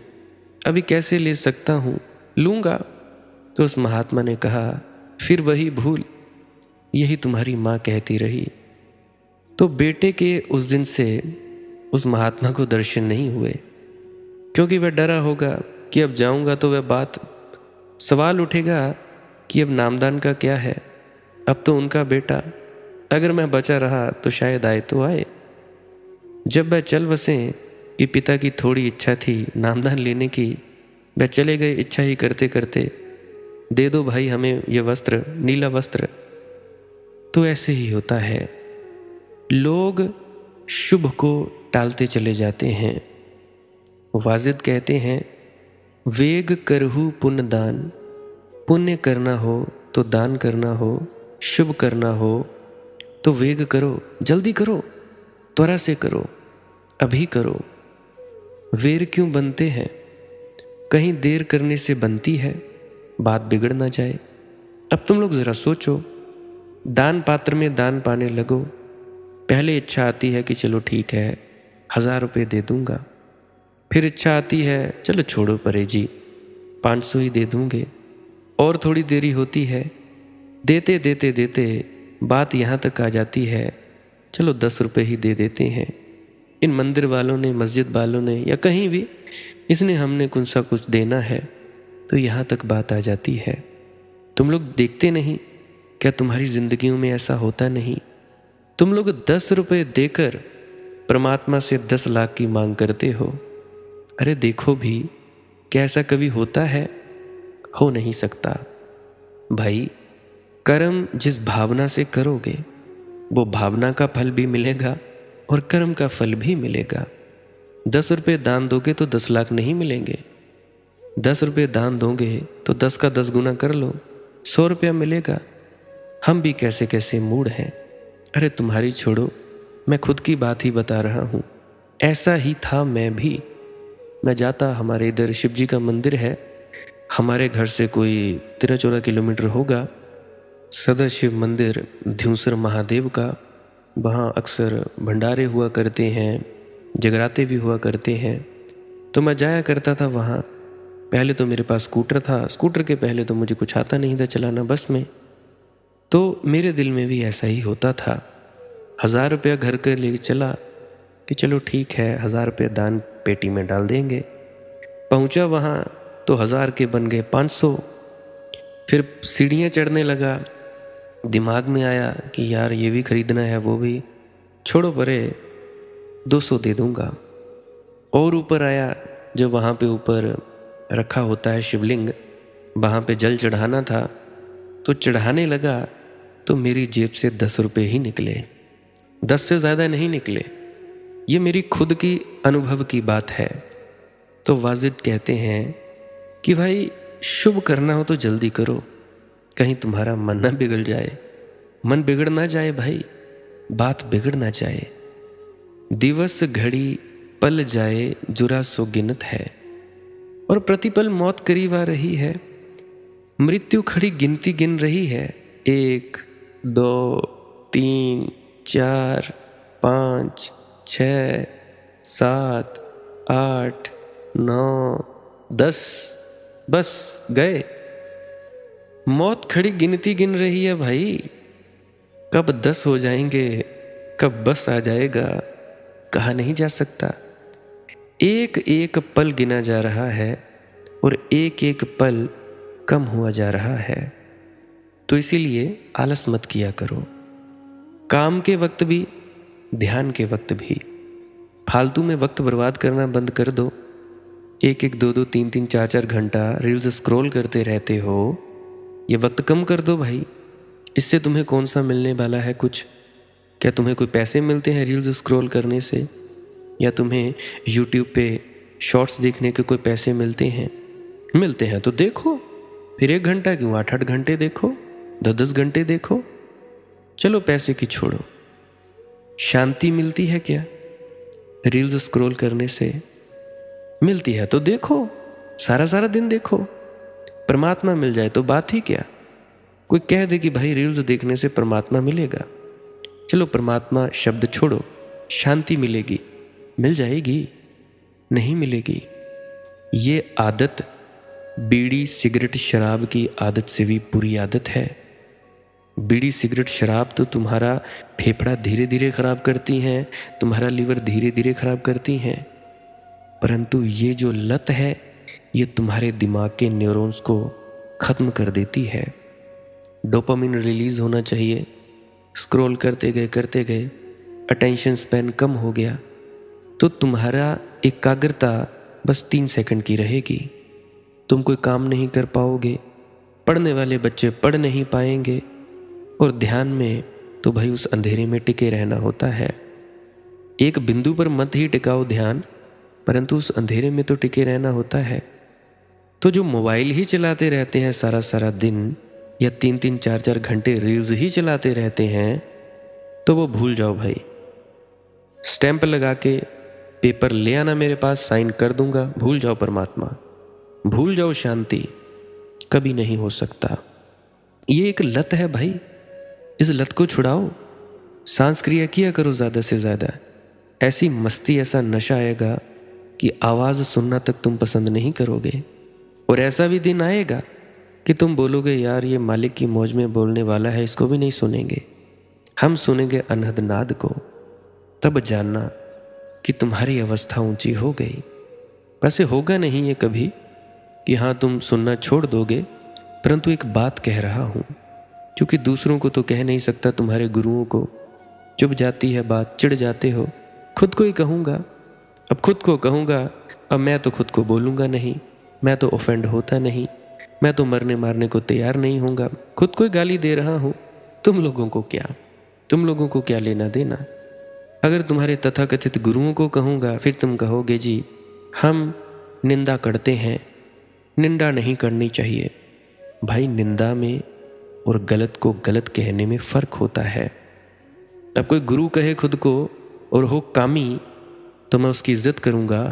Speaker 1: अभी कैसे ले सकता हूँ, लूँगा। तो उस महात्मा ने कहा फिर वही भूल, यही तुम्हारी माँ कहती रही। तो बेटे के उस दिन से उस महात्मा को दर्शन नहीं हुए, क्योंकि वह डरा होगा कि अब जाऊंगा तो वह सवाल उठेगा कि अब नामदान का क्या है, अब तो उनका बेटा, अगर मैं बचा रहा तो शायद आए तो आए। जब वह चल बसे कि पिता की थोड़ी इच्छा थी नामदान लेने की, वह चले गए इच्छा ही करते करते, दे दो भाई हमें ये वस्त्र, नीला वस्त्र। तो ऐसे ही होता है, लोग शुभ को टालते चले जाते हैं। वाजिद कहते हैं वेग करहु पुण्य दान, पुण्य करना हो तो दान करना हो, शुभ करना हो तो वेग करो, जल्दी करो, त्वरा से करो, अभी करो। वेर क्यों बनते हैं? कहीं देर करने से बनती है, बात बिगड़ ना जाए। अब तुम लोग ज़रा सोचो, दान पात्र में दान पाने लगो, पहले इच्छा आती है कि चलो ठीक है 1000 रुपये दे दूंगा, फिर इच्छा आती है चलो छोड़ो परे जी 500 ही दे दूंगे, और थोड़ी देरी होती है, देते देते देते बात यहाँ तक आ जाती है चलो 10 रुपये ही दे देते हैं। इन मंदिर वालों ने, मस्जिद वालों ने, या कहीं भी इसने हमने कौन सा कुछ देना है, तो यहाँ तक बात आ जाती है। तुम लोग देखते नहीं क्या तुम्हारी जिंदगियों में ऐसा होता नहीं? तुम लोग 10 रुपये देकर परमात्मा से 10 लाख की मांग करते हो। अरे देखो भी, क्या ऐसा कभी होता है? हो नहीं सकता भाई। कर्म जिस भावना से करोगे वो भावना का फल भी मिलेगा और कर्म का फल भी मिलेगा। 10 रुपये दान दोगे तो 10 लाख नहीं मिलेंगे, 10 रुपये दान दोगे तो 10 का 10 गुना कर लो, 100 रुपया मिलेगा। हम भी कैसे कैसे मूड हैं। अरे तुम्हारी छोड़ो, मैं खुद की बात ही बता रहा हूँ। ऐसा ही था मैं भी। मैं जाता, हमारे इधर शिव जी का मंदिर है, हमारे घर से कोई 13-14 किलोमीटर होगा, सदा शिव मंदिर ध्यूसर महादेव का। वहाँ अक्सर भंडारे हुआ करते हैं, जगराते भी हुआ करते हैं। तो मैं जाया करता था वहाँ। पहले तो मेरे पास स्कूटर था, स्कूटर के पहले तो मुझे कुछ आता नहीं था चलाना बस में। तो मेरे दिल में भी ऐसा ही होता था। 1000 रुपया घर के ले चला कि चलो ठीक है 1000 रुपये दान पेटी में डाल देंगे। पहुंचा वहाँ तो 1000 के बन गए 500। फिर सीढ़ियाँ चढ़ने लगा, दिमाग में आया कि यार ये भी खरीदना है, वो भी, छोड़ो परे 200 दे दूंगा। और ऊपर आया, जब वहाँ पे ऊपर रखा होता है शिवलिंग, वहाँ पे जल चढ़ाना था, तो चढ़ाने लगा तो मेरी जेब से 10 रुपये ही निकले, 10 से ज़्यादा नहीं निकले। ये मेरी खुद की अनुभव की बात है। तो वाजिद कहते हैं कि भाई शुभ करना हो तो जल्दी करो, कहीं तुम्हारा मन ना बिगड़ जाए। मन बिगड़ ना जाए भाई, बात बिगड़ ना जाए। दिवस घड़ी पल जाए जुरा सो गिनत है, और प्रतिपल मौत करीब आ रही है। मृत्यु खड़ी गिनती गिन रही है, 1 2 3 4 5 6 7 8 9 10, बस गए। मौत खड़ी गिनती गिन रही है भाई, कब 10 हो जाएंगे, कब बस आ जाएगा, कहा नहीं जा सकता। एक एक पल गिना जा रहा है और एक एक पल कम हुआ जा रहा है। तो इसीलिए आलस मत किया करो। काम के वक्त भी, ध्यान के वक्त भी फालतू में वक्त बर्बाद करना बंद कर दो। 1-1 2-2 3-3 4-4 घंटा रील्स स्क्रॉल करते रहते हो, ये वक्त कम कर दो भाई। इससे तुम्हें कौन सा मिलने वाला है कुछ? क्या तुम्हें कोई पैसे मिलते हैं रील्स स्क्रॉल करने से? या तुम्हें यूट्यूब पे शॉर्ट्स देखने के कोई पैसे मिलते हैं? मिलते हैं तो देखो, फिर 1 घंटा क्यों 8-8 घंटे देखो, 10-10 घंटे देखो। चलो पैसे की छोड़ो, शांति मिलती है क्या रील्स स्क्रॉल करने से? मिलती है तो देखो, सारा सारा दिन देखो। परमात्मा मिल जाए तो बात ही क्या। कोई कह दे कि भाई रील्स देखने से परमात्मा मिलेगा, चलो परमात्मा शब्द छोड़ो, शांति मिलेगी, मिल जाएगी? नहीं मिलेगी। ये आदत बीड़ी सिगरेट शराब की आदत से भी बुरी आदत है। बीड़ी सिगरेट शराब तो तुम्हारा फेफड़ा धीरे धीरे खराब करती हैं, तुम्हारा लीवर धीरे धीरे खराब करती हैं, परंतु ये जो लत है ये तुम्हारे दिमाग के न्यूरॉन्स को खत्म कर देती है। डोपामिन रिलीज होना चाहिए, स्क्रॉल करते गए अटेंशन स्पैन कम हो गया तो तुम्हारा एकाग्रता बस 3 सेकंड की रहेगी, तुम कोई काम नहीं कर पाओगे, पढ़ने वाले बच्चे पढ़ नहीं पाएंगे, और ध्यान में तो भाई उस अंधेरे में टिके रहना होता है। एक बिंदु पर मत ही टिकाओ ध्यान, परंतु उस अंधेरे में तो टिके रहना होता है। तो जो मोबाइल ही चलाते रहते हैं सारा सारा दिन, या 3-3 4-4 घंटे रील्स ही चलाते रहते हैं, तो वो भूल जाओ भाई। स्टैंप लगा के पेपर ले आना मेरे पास, साइन कर दूंगा, भूल जाओ परमात्मा, भूल जाओ शांति, कभी नहीं हो सकता। ये एक लत है भाई, इस लत को छुड़ाओ, सांस क्रिया किया करो ज़्यादा से ज़्यादा। ऐसी मस्ती, ऐसा नशा आएगा कि आवाज़ सुनना तक तुम पसंद नहीं करोगे। और ऐसा भी दिन आएगा कि तुम बोलोगे यार ये मालिक की मौज में बोलने वाला है, इसको भी नहीं सुनेंगे, हम सुनेंगे अनहद नाद को। तब जानना कि तुम्हारी अवस्था ऊंची हो गई। वैसे होगा नहीं ये कभी कि हाँ तुम सुनना छोड़ दोगे, परंतु एक बात कह रहा हूँ, क्योंकि दूसरों को तो कह नहीं सकता, तुम्हारे गुरुओं को चुभ जाती है बात, चिढ़ जाते हो, खुद को ही कहूँगा। अब खुद को कहूँगा, अब मैं तो खुद को बोलूँगा नहीं, मैं तो ऑफेंड होता नहीं, मैं तो मरने मारने को तैयार नहीं होऊंगा, खुद को ही गाली दे रहा हूँ। तुम लोगों को क्या, तुम लोगों को क्या लेना देना। अगर तुम्हारे तथाकथित गुरुओं को कहूँगा, फिर तुम कहोगे जी हम निंदा करते हैं, निंदा नहीं करनी चाहिए। भाई निंदा में और गलत को गलत कहने में फ़र्क होता है। अब कोई गुरु कहे खुद को और हो कामी, तो मैं उसकी इज्जत करूँगा,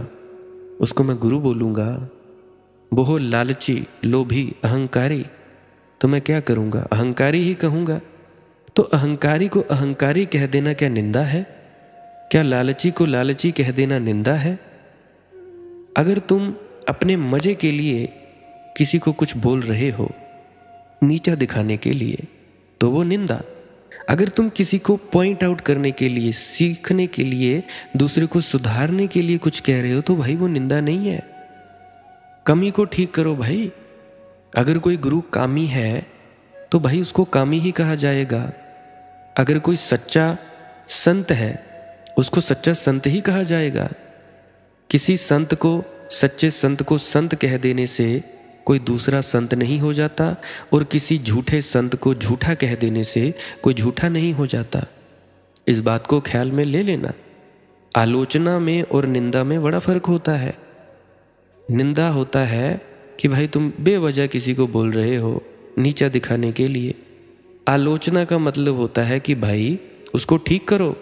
Speaker 1: उसको मैं गुरु बोलूँगा। वो हो लालची, लोभी, अहंकारी, तो मैं क्या करूँगा, अहंकारी ही कहूँगा। तो अहंकारी को अहंकारी कह देना क्या निंदा है? क्या लालची को लालची कह देना निंदा है? अगर तुम अपने मजे के लिए किसी को कुछ बोल रहे हो, नीचा दिखाने के लिए, तो वो निंदा। अगर तुम किसी को पॉइंट आउट करने के लिए, सीखने के लिए, दूसरे को सुधारने के लिए कुछ कह रहे हो, तो भाई वो निंदा नहीं है। कमी को ठीक करो भाई। अगर कोई गुरु कामी है तो भाई उसको कामी ही कहा जाएगा। अगर कोई सच्चा संत है उसको सच्चा संत ही कहा जाएगा। किसी संत को, सच्चे संत को संत कह देने से कोई दूसरा संत नहीं हो जाता, और किसी झूठे संत को झूठा कह देने से कोई झूठा नहीं हो जाता। इस बात को ख्याल में ले लेना। आलोचना में और निंदा में बड़ा फर्क होता है। निंदा होता है कि भाई तुम बेवजह किसी को बोल रहे हो नीचा दिखाने के लिए। आलोचना का मतलब होता है कि भाई उसको ठीक करो।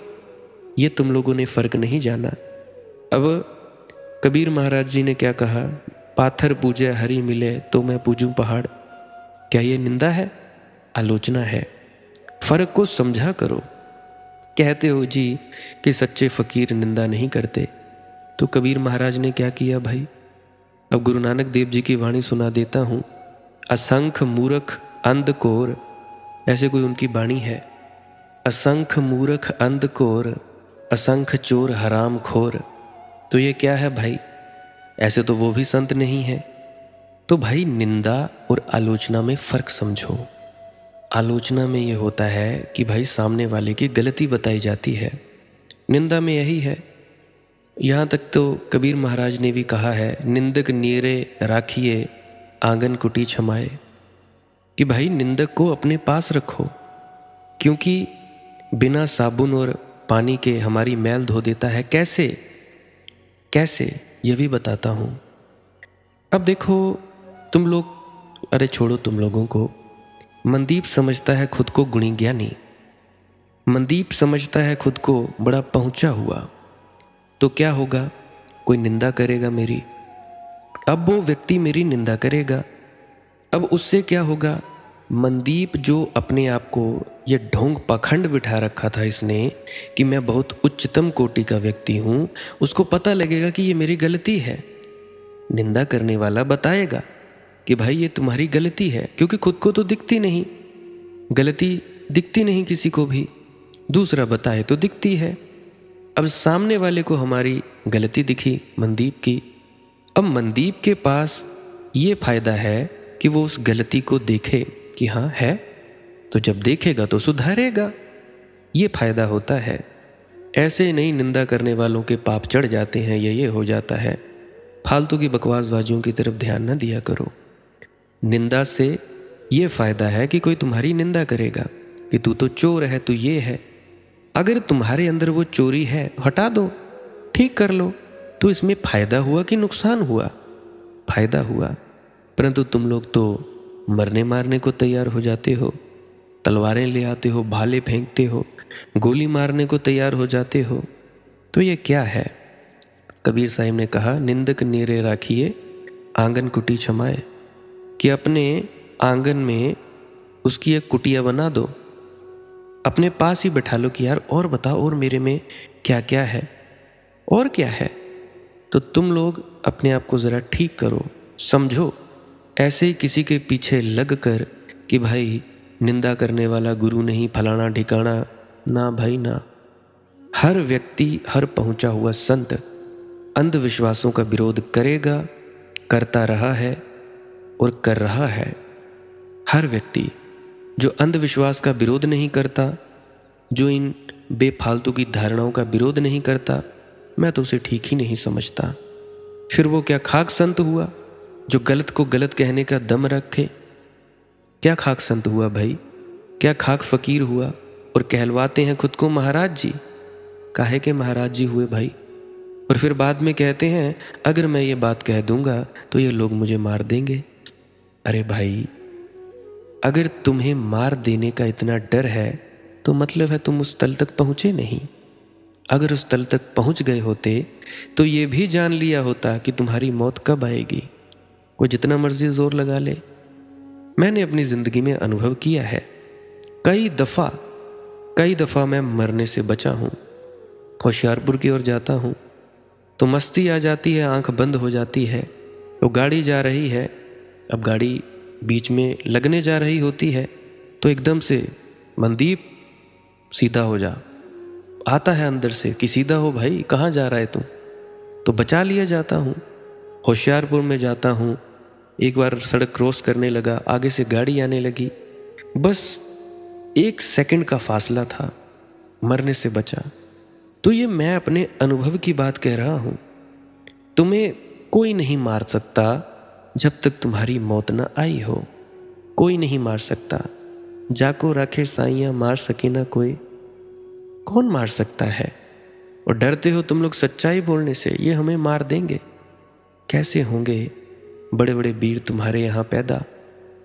Speaker 1: ये तुम लोगों ने फर्क नहीं जाना। अब कबीर महाराज जी ने क्या कहा, पाथर पूजे हरि मिले तो मैं पूजूं पहाड़। क्या ये निंदा है? आलोचना है। फर्क को समझा करो। कहते हो जी कि सच्चे फकीर निंदा नहीं करते, तो कबीर महाराज ने क्या किया भाई? अब गुरु नानक देव जी की वाणी सुना देता हूँ। असंख्य मूर्ख अंधकोर, ऐसे कोई उनकी वाणी है। असंख्य मूर्ख अंधकोर, असंख्य चोर हराम खोर। तो ये क्या है भाई? ऐसे तो वो भी संत नहीं है। तो भाई निंदा और आलोचना में फ़र्क समझो। आलोचना में ये होता है कि भाई सामने वाले की गलती बताई जाती है। निंदा में यही है। यहाँ तक तो कबीर महाराज ने भी कहा है, निंदक नीरे राखिए आंगन कुटी छमाए, कि भाई निंदक को अपने पास रखो, क्योंकि बिना साबुन और पानी के हमारी मैल धो देता है। कैसे कैसे ये भी बताता हूँ। अब देखो तुम लोग, अरे छोड़ो तुम लोगों को, मनदीप समझता है खुद को गुणी ज्ञानी, मनदीप समझता है खुद को बड़ा पहुंचा हुआ। तो क्या होगा, कोई निंदा करेगा मेरी, अब वो व्यक्ति मेरी निंदा करेगा। अब उससे क्या होगा, मनदीप जो अपने आप को ये ढोंग पाखंड बिठा रखा था इसने कि मैं बहुत उच्चतम कोटि का व्यक्ति हूँ, उसको पता लगेगा कि ये मेरी गलती है। निंदा करने वाला बताएगा कि भाई ये तुम्हारी गलती है, क्योंकि खुद को तो दिखती नहीं, गलती दिखती नहीं किसी को भी, दूसरा बताए तो दिखती है। अब सामने वाले को हमारी गलती दिखी मनदीप की। अब मनदीप के पास ये फायदा है कि वो उस गलती को देखे कि हाँ है, तो जब देखेगा तो सुधारेगा, ये फायदा होता है। ऐसे नहीं निंदा करने वालों के पाप चढ़ जाते हैं, ये हो जाता है। फालतू की बकवासबाजियों की तरफ ध्यान न दिया करो। निंदा से ये फायदा है कि कोई तुम्हारी निंदा करेगा कि तू तो चोर है, तू ये है। अगर तुम्हारे अंदर वो चोरी है हटा दो, ठीक कर लो, तो इसमें फायदा हुआ कि नुकसान हुआ? फायदा हुआ। परंतु तुम लोग तो मरने मारने को तैयार हो जाते हो, तलवारें ले आते हो, भाले फेंकते हो, गोली मारने को तैयार हो जाते हो। तो ये क्या है? कबीर साहिब ने कहा, निंदक नेरे राखिए आंगन कुटी छमाए, कि अपने आंगन में उसकी एक कुटिया बना दो, अपने पास ही बैठा लो कि यार और बताओ, और मेरे में क्या क्या है, और क्या है। तो तुम लोग अपने आप को ज़रा ठीक करो, समझो। ऐसे ही किसी के पीछे लग कर कि भाई निंदा करने वाला गुरु नहीं, फलाना ठिकाना, ना भाई ना। हर व्यक्ति, हर पहुंचा हुआ संत अंधविश्वासों का विरोध करेगा, करता रहा है और कर रहा है। हर व्यक्ति जो अंधविश्वास का विरोध नहीं करता, जो इन बेफालतू की धारणाओं का विरोध नहीं करता, मैं तो उसे ठीक ही नहीं समझता। फिर वो क्या खाक संत हुआ जो गलत को गलत कहने का दम रखे? क्या खाक संत हुआ भाई? क्या खाक फकीर हुआ? और कहलवाते हैं खुद को महाराज जी। काहे के महाराज जी हुए भाई? और फिर बाद में कहते हैं अगर मैं ये बात कह दूंगा तो ये लोग मुझे मार देंगे। अरे भाई, अगर तुम्हें मार देने का इतना डर है तो मतलब है तुम उस तल तक पहुंचे नहीं। अगर उस तल तक पहुंच गए होते तो ये भी जान लिया होता कि तुम्हारी मौत कब आएगी। कोई जितना मर्जी जोर लगा ले। मैंने अपनी जिंदगी में अनुभव किया है, कई दफा मैं मरने से बचा हूं। होशियारपुर की ओर जाता हूं तो मस्ती आ जाती है, आंख बंद हो जाती है, तो गाड़ी जा रही है। अब गाड़ी बीच में लगने जा रही होती है तो एकदम से मनदीप सीधा हो जा, आता है अंदर से कि सीधा हो भाई, कहाँ जा रहा है तू? तो बचा लिया जाता हूँ। होशियारपुर में जाता हूँ, एक बार सड़क क्रॉस करने लगा, आगे से गाड़ी आने लगी, बस 1 सेकंड का फासला था, मरने से बचा। तो ये मैं अपने अनुभव की बात कह रहा हूँ। तुम्हें कोई नहीं मार सकता जब तक तुम्हारी मौत न आई हो। कोई नहीं मार सकता। जाको राखे साइयाँ मार सके ना कोई। कौन मार सकता है? और डरते हो तुम लोग सच्चाई बोलने से, ये हमें मार देंगे। कैसे होंगे बड़े बड़े वीर तुम्हारे यहाँ पैदा?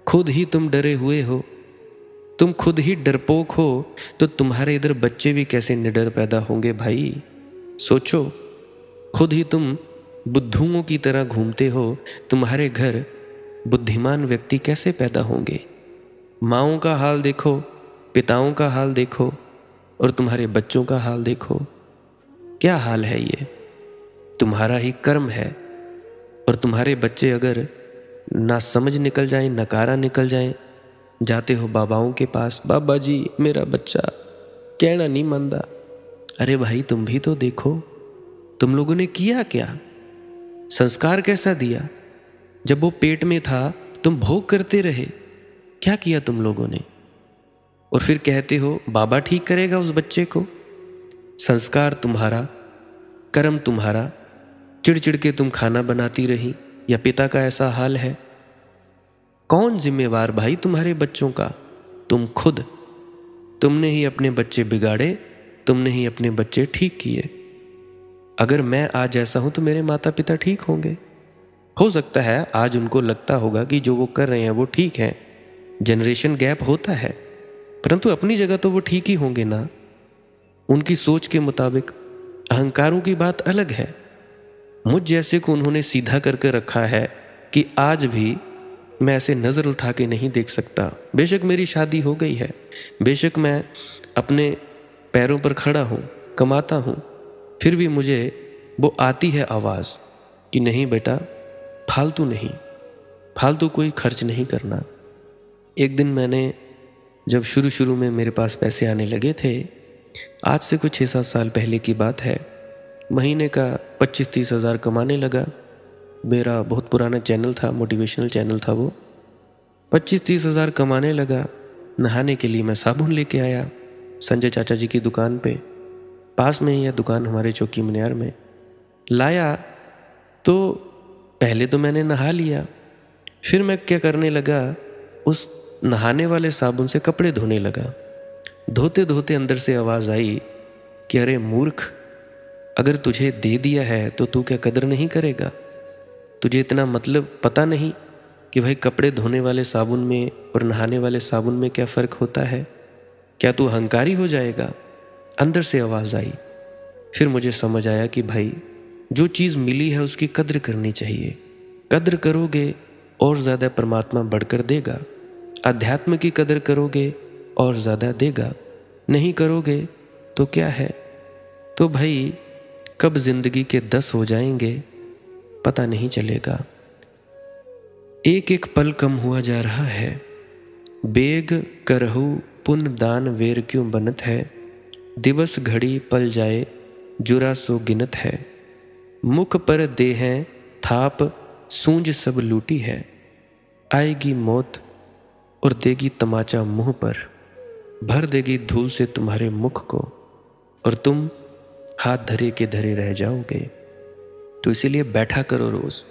Speaker 1: खुद ही तुम डरे हुए हो, तुम खुद ही डरपोक हो, तो तुम्हारे इधर बच्चे भी कैसे निडर पैदा होंगे भाई? सोचो, खुद ही तुम बुद्धुओं की तरह घूमते हो, तुम्हारे घर बुद्धिमान व्यक्ति कैसे पैदा होंगे? माँओं का हाल देखो, पिताओं का हाल देखो, और तुम्हारे बच्चों का हाल देखो। क्या हाल है ये? तुम्हारा ही कर्म है। और तुम्हारे बच्चे अगर ना समझ निकल जाए, नकारा निकल जाए, जाते हो बाबाओं के पास, बाबा जी मेरा बच्चा कहना नहीं मानता। अरे भाई तुम भी तो देखो, तुम लोगों ने किया क्या? संस्कार कैसा दिया? जब वो पेट में था तुम भोग करते रहे, क्या किया तुम लोगों ने? और फिर कहते हो बाबा ठीक करेगा उस बच्चे को। संस्कार तुम्हारा, कर्म तुम्हारा, चिड़चिड़ के तुम खाना बनाती रही, या पिता का ऐसा हाल है? कौन जिम्मेवार भाई तुम्हारे बच्चों का? तुम खुद। तुमने ही अपने बच्चे बिगाड़े, तुमने ही अपने बच्चे ठीक किए। अगर मैं आज ऐसा हूं तो मेरे माता पिता ठीक होंगे। हो सकता है आज उनको लगता होगा कि जो वो कर रहे हैं वो ठीक है, जनरेशन गैप होता है, परंतु अपनी जगह तो वो ठीक ही होंगे ना, उनकी सोच के मुताबिक। अहंकारों की बात अलग है। मुझ जैसे को उन्होंने सीधा करके रखा है कि आज भी मैं ऐसे नज़र उठा के नहीं देख सकता। बेशक मेरी शादी हो गई है, बेशक मैं अपने पैरों पर खड़ा हूँ, कमाता हूँ, फिर भी मुझे वो आती है आवाज़ कि नहीं बेटा, फालतू नहीं, फालतू कोई खर्च नहीं करना। एक दिन मैंने जब शुरू में मेरे पास पैसे आने लगे थे, आज से कुछ 6-7 साल पहले की बात है, महीने का 25-30 हज़ार कमाने लगा। मेरा बहुत पुराना चैनल था, मोटिवेशनल चैनल था वो। 25-30 हज़ार कमाने लगा। नहाने के लिए मैं साबुन लेके आया संजय चाचा जी की दुकान पे, पास में ही है दुकान हमारे चौकी मनियार में। लाया तो पहले तो मैंने नहा लिया, फिर मैं क्या करने लगा, उस नहाने वाले साबुन से कपड़े धोने लगा। धोते धोते अंदर से आवाज़ आई कि अरे मूर्ख, अगर तुझे दे दिया है तो तू क्या कदर नहीं करेगा? तुझे इतना मतलब पता नहीं कि भाई कपड़े धोने वाले साबुन में और नहाने वाले साबुन में क्या फ़र्क होता है? क्या तू अहंकारी हो जाएगा? अंदर से आवाज़ आई। फिर मुझे समझ आया कि भाई जो चीज़ मिली है उसकी कद्र करनी चाहिए। कद्र करोगे और ज़्यादा परमात्मा बढ़कर देगा। अध्यात्म की कद्र करोगे और ज़्यादा देगा, नहीं करोगे तो क्या है? तो भाई कब जिंदगी के 10 हो जाएंगे पता नहीं चलेगा। एक एक पल कम हुआ जा रहा है। बेग करहु पुन दान वेर क्यों बनत है। दिवस घड़ी पल जाए जुरा सो गिनत है। मुख पर देहें थाप सूंझ सब लूटी है। आएगी मौत और देगी तमाचा मुंह पर, भर देगी धूल से तुम्हारे मुख को और तुम हाथ धरे के धरे रह जाओगे। तो इसीलिए बैठा करो, रोज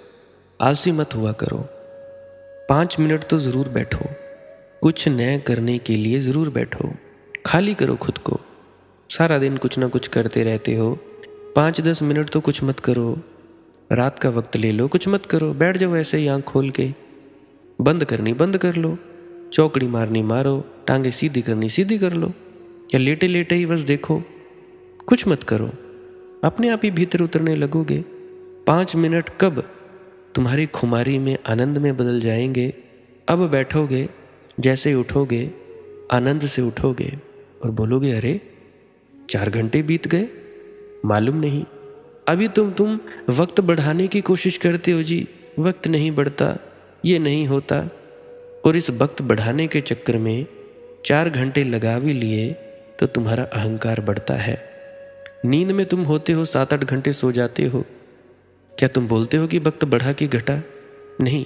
Speaker 1: आलसी मत हुआ करो। 5 मिनट तो ज़रूर बैठो, कुछ नया करने के लिए ज़रूर बैठो। खाली करो खुद को, सारा दिन कुछ ना कुछ करते रहते हो। 5-10 मिनट तो कुछ मत करो। रात का वक्त ले लो, कुछ मत करो, बैठ जाओ ऐसे ही आँख खोल के। बंद करनी बंद कर लो, चौकड़ी मारनी मारो, टांगे सीधी करनी सीधी कर लो, या लेटे लेटे ही बस देखो, कुछ मत करो। अपने आप ही भीतर उतरने लगोगे। 5 मिनट कब तुम्हारी खुमारी में आनंद में बदल जाएंगे। अब बैठोगे, जैसे ही उठोगे आनंद से उठोगे और बोलोगे अरे 4 घंटे बीत गए, मालूम नहीं। अभी तुम वक्त बढ़ाने की कोशिश करते हो जी, वक्त नहीं बढ़ता, ये नहीं होता, और इस वक्त बढ़ाने के चक्कर में 4 घंटे लगा भी लिए तो तुम्हारा अहंकार बढ़ता है। नींद में तुम होते हो 7-8 घंटे सो जाते हो, क्या तुम बोलते हो कि वक्त बढ़ा कि घटा? नहीं।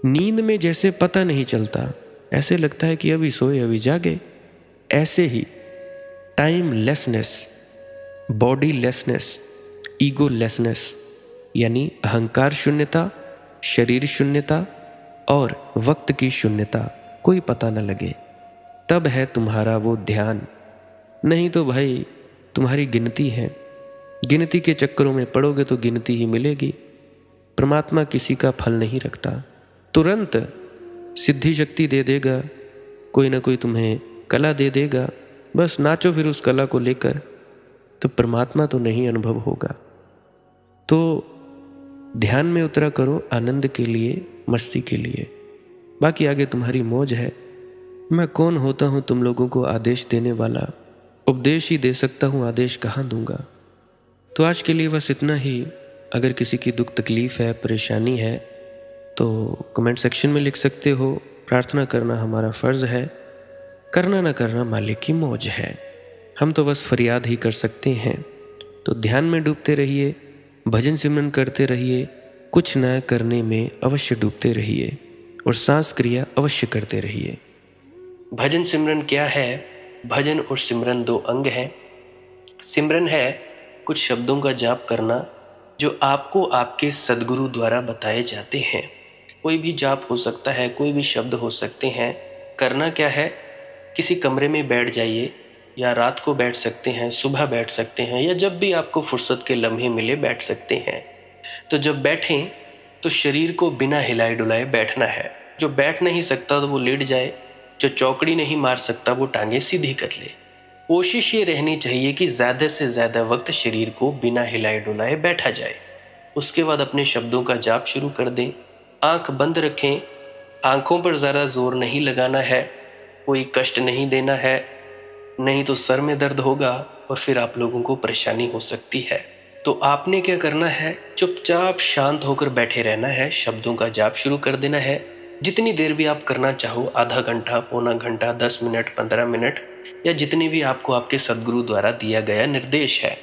Speaker 1: नींद में जैसे पता नहीं चलता, ऐसे लगता है कि अभी सोए अभी जागे। ऐसे ही टाइम लेसनेस, बॉडी लेसनेस, ईगो लेसनेस, यानी अहंकार शून्यता, शरीर शून्यता और वक्त की शून्यता, कोई पता न लगे, तब है तुम्हारा वो ध्यान। नहीं तो भाई तुम्हारी गिनती है, गिनती के चक्करों में पड़ोगे तो गिनती ही मिलेगी। परमात्मा किसी का फल नहीं रखता, तुरंत सिद्धि शक्ति दे देगा, कोई ना कोई तुम्हें कला दे देगा, बस नाचो फिर उस कला को लेकर, तो परमात्मा तो नहीं अनुभव होगा। तो ध्यान में उतरा करो आनंद के लिए, मस्ती के लिए, बाकी आगे तुम्हारी मौज है। मैं कौन होता हूँ तुम लोगों को आदेश देने वाला? उपदेश ही दे सकता हूँ, आदेश कहाँ दूंगा। तो आज के लिए बस इतना ही। अगर किसी की दुख तकलीफ़ है, परेशानी है, तो कमेंट सेक्शन में लिख सकते हो। प्रार्थना करना हमारा फ़र्ज़ है, करना ना करना मालिक की मौज है। हम तो बस फरियाद ही कर सकते हैं। तो ध्यान में डूबते रहिए, भजन सिमरन करते रहिए, कुछ नया करने में अवश्य डूबते रहिए और सांस क्रिया अवश्य करते रहिए। भजन सिमरन क्या है? भजन और सिमरन 2 अंग हैं। सिमरन है कुछ शब्दों का जाप करना जो आपको आपके सद्गुरु द्वारा बताए जाते हैं। कोई भी जाप हो सकता है, कोई भी शब्द हो सकते हैं। करना क्या है किसी कमरे में बैठ जाइए, या रात को बैठ सकते हैं, सुबह बैठ सकते हैं, या जब भी आपको फुर्सत के लम्हे मिले बैठ सकते हैं। तो जब बैठें तो शरीर को बिना हिलाए डुलाए बैठना है। जो बैठ नहीं सकता तो वो लेट जाए, जो चौकड़ी नहीं मार सकता वो टांगे सीधी कर ले। कोशिश ये रहनी चाहिए कि ज़्यादा से ज़्यादा वक्त शरीर को बिना हिलाए डुलाए बैठा जाए। उसके बाद अपने शब्दों का जाप शुरू कर दें। आंख बंद रखें, आंखों पर ज़्यादा जोर नहीं लगाना है, कोई कष्ट नहीं देना है, नहीं तो सर में दर्द होगा और फिर आप लोगों को परेशानी हो सकती है। तो आपने क्या करना है, चुपचाप शांत होकर बैठे रहना है, शब्दों का जाप शुरू कर देना है। जितनी देर भी आप करना चाहो, आधा घंटा, पौना घंटा, 10 मिनट, 15 मिनट, या जितनी भी आपको आपके सदगुरु द्वारा दिया गया निर्देश है,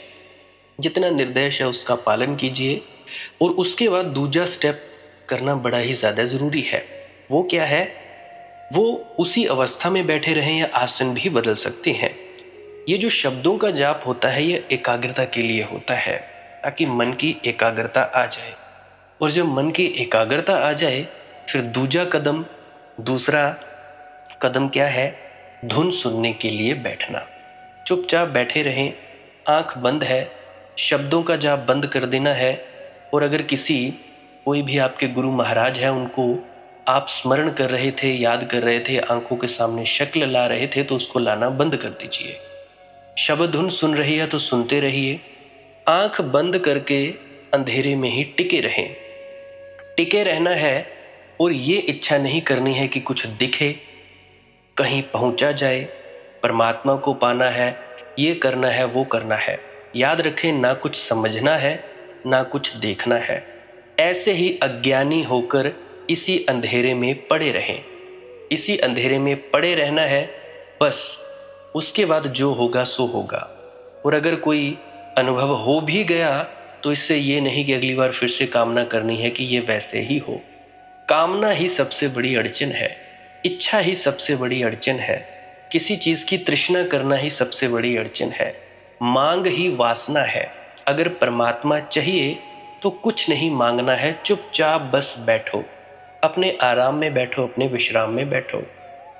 Speaker 1: जितना निर्देश है उसका पालन कीजिए। और उसके बाद दूसरा स्टेप करना बड़ा ही ज़्यादा ज़रूरी है। वो क्या है, वो उसी अवस्था में बैठे रहें या आसन भी बदल सकते हैं। ये जो शब्दों का जाप होता है ये एकाग्रता के लिए होता है, ताकि मन की एकाग्रता आ जाए। और जब मन की एकाग्रता आ जाए फिर दूसरा कदम क्या है, धुन सुनने के लिए बैठना। चुपचाप बैठे रहें, आंख बंद है, शब्दों का जाप बंद कर देना है। और अगर कोई भी आपके गुरु महाराज है उनको आप स्मरण कर रहे थे, याद कर रहे थे, आंखों के सामने शक्ल ला रहे थे, तो उसको लाना बंद कर दीजिए। शब्द धुन सुन रही है तो सुनते रहिए, आंख बंद करके अंधेरे में ही टिके रहें। टिके रहना है और ये इच्छा नहीं करनी है कि कुछ दिखे, कहीं पहुंचा जाए, परमात्मा को पाना है, ये करना है, वो करना है। याद रखें, ना कुछ समझना है, ना कुछ देखना है। ऐसे ही अज्ञानी होकर इसी अंधेरे में पड़े रहें। इसी अंधेरे में पड़े रहना है बस। उसके बाद जो होगा सो होगा। और अगर कोई अनुभव हो भी गया तो इससे ये नहीं कि अगली बार फिर से कामना करनी है कि ये वैसे ही हो। कामना ही सबसे बड़ी अड़चन है, इच्छा ही सबसे बड़ी अड़चन है, किसी चीज की तृष्णा करना ही सबसे बड़ी अड़चन है, मांग ही वासना है। अगर परमात्मा चाहिए तो कुछ नहीं मांगना है, चुपचाप बस बैठो, अपने आराम में बैठो, अपने विश्राम में बैठो।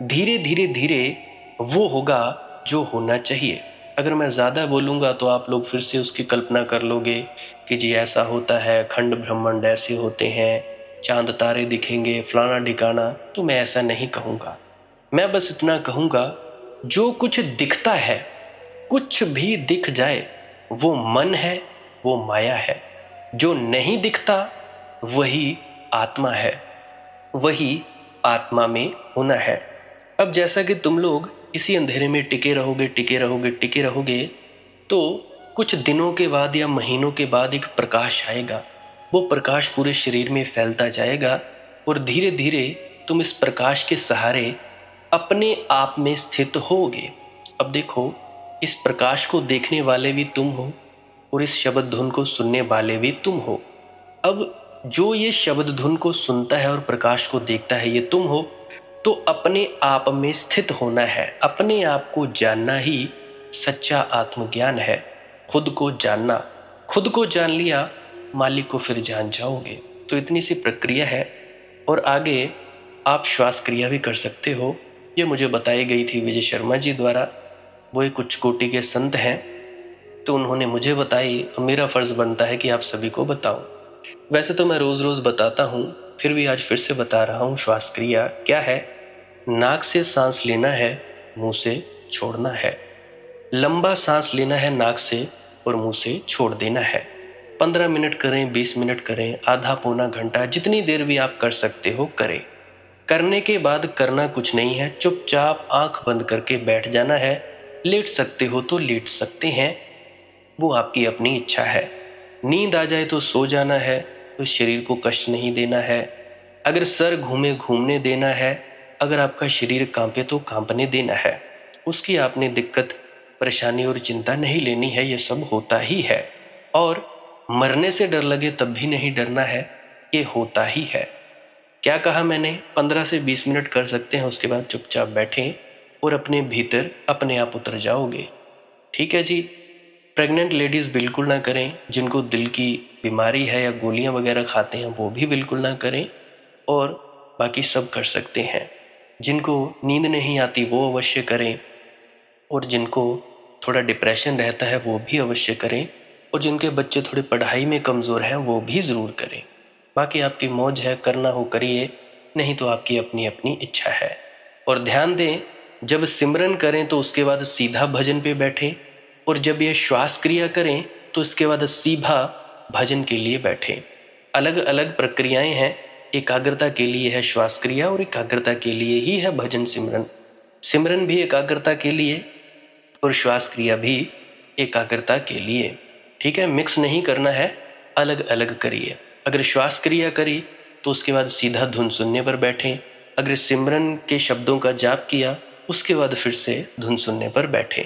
Speaker 1: धीरे धीरे धीरे वो होगा जो होना चाहिए। अगर मैं ज़्यादा बोलूँगा तो आप लोग फिर से उसकी कल्पना कर लोगे कि जी ऐसा होता है, खंड ब्रह्मांड ऐसे होते हैं, चांद तारे दिखेंगे, फलाना ढिकाना। तो मैं ऐसा नहीं कहूँगा। मैं बस इतना कहूँगा, जो कुछ दिखता है, कुछ भी दिख जाए, वो मन है, वो माया है। जो नहीं दिखता वही आत्मा है, वही आत्मा में होना है। अब जैसा कि तुम लोग इसी अंधेरे में टिके रहोगे, टिके रहोगे, टिके रहोगे, तो कुछ दिनों के बाद या महीनों के बाद एक प्रकाश आएगा। वो प्रकाश पूरे शरीर में फैलता जाएगा और धीरे धीरे तुम इस प्रकाश के सहारे अपने आप में स्थित होगे। अब देखो, इस प्रकाश को देखने वाले भी तुम हो और इस शब्द धुन को सुनने वाले भी तुम हो। अब जो ये शब्द धुन को सुनता है और प्रकाश को देखता है, ये तुम हो। तो अपने आप में स्थित होना है, अपने आप को जानना ही सच्चा आत्मज्ञान है। खुद को जानना, खुद को जान लिया मालिक को फिर जान जाओगे। तो इतनी सी प्रक्रिया है। और आगे आप श्वास क्रिया भी कर सकते हो। ये मुझे बताई गई थी विजय शर्मा जी द्वारा। वो एक उच्च कोटि के संत हैं, तो उन्होंने मुझे बताई, और मेरा फर्ज बनता है कि आप सभी को बताऊं। वैसे तो मैं रोज रोज बताता हूं, फिर भी आज फिर से बता रहा हूं। श्वास क्रिया क्या है? नाक से सांस लेना है, मुंह से छोड़ना है। लंबा सांस लेना है नाक से और मुंह से छोड़ देना है। 15 मिनट करें, 20 मिनट करें, आधा पौना घंटा, जितनी देर भी आप कर सकते हो करें। करने के बाद करना कुछ नहीं है, चुपचाप आंख बंद करके बैठ जाना है। लेट सकते हो तो लेट सकते हैं, वो आपकी अपनी इच्छा है। नींद आ जाए तो सो जाना है, तो शरीर को कष्ट नहीं देना है। अगर सर घूमे घूमने देना है, अगर आपका शरीर कांपे तो कांपने देना है। उसकी आपने दिक्कत, परेशानी और चिंता नहीं लेनी है, ये सब होता ही है। और मरने से डर लगे तब भी नहीं डरना है, ये होता ही है। क्या कहा मैंने? 15 से 20 मिनट कर सकते हैं, उसके बाद चुपचाप बैठें और अपने भीतर अपने आप उतर जाओगे। ठीक है जी। प्रेग्नेंट लेडीज़ बिल्कुल ना करें, जिनको दिल की बीमारी है या गोलियां वगैरह खाते हैं वो भी बिल्कुल ना करें, और बाकी सब कर सकते हैं। जिनको नींद नहीं आती वो अवश्य करें, और जिनको थोड़ा डिप्रेशन रहता है वो भी अवश्य करें, और जिनके बच्चे थोड़े पढ़ाई में कमज़ोर हैं वो भी ज़रूर करें। बाकी आपकी मौज है, करना हो करिए, नहीं तो आपकी अपनी अपनी इच्छा है। और ध्यान दें, जब सिमरन करें तो उसके बाद सीधा भजन पे बैठें, और जब ये श्वास क्रिया करें तो इसके बाद सीधा भजन के लिए बैठें। अलग अलग प्रक्रियाएं हैं, एकाग्रता के लिए है श्वास क्रिया और एकाग्रता के लिए ही है भजन सिमरन। सिमरन भी एकाग्रता के लिए और श्वास क्रिया भी एकाग्रता के लिए। ठीक है, मिक्स नहीं करना है, अलग अलग करिए। अगर श्वास क्रिया करी तो उसके बाद सीधा धुन सुनने पर बैठें। अगर सिमरन के शब्दों का जाप किया उसके बाद फिर से धुन सुनने पर बैठें।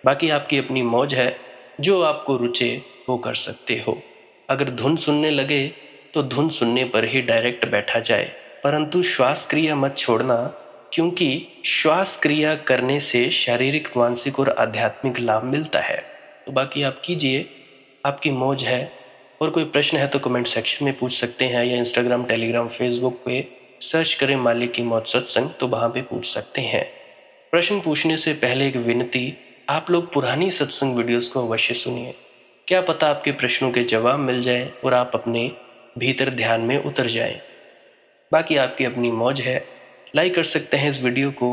Speaker 1: बाकी आपकी अपनी मौज है, जो आपको रुचे वो कर सकते हो। अगर धुन सुनने लगे तो धुन सुनने पर ही डायरेक्ट बैठा जाए, परंतु श्वास क्रिया मत छोड़ना, क्योंकि श्वास क्रिया करने से शारीरिक, मानसिक और आध्यात्मिक लाभ मिलता है। तो बाकी आप कीजिए, आपकी मौज है। और कोई प्रश्न है तो कमेंट सेक्शन में पूछ सकते हैं, या इंस्टाग्राम, टेलीग्राम, फेसबुक पे सर्च करें मालिक की मौज सत्संग, तो वहाँ पे पूछ सकते हैं। प्रश्न पूछने से पहले एक विनती, आप लोग पुरानी सत्संग वीडियोस को अवश्य सुनिए। क्या पता आपके प्रश्नों के जवाब मिल जाए और आप अपने भीतर ध्यान में उतर जाएं। बाकी आपकी अपनी मौज है। लाइक कर सकते हैं इस वीडियो को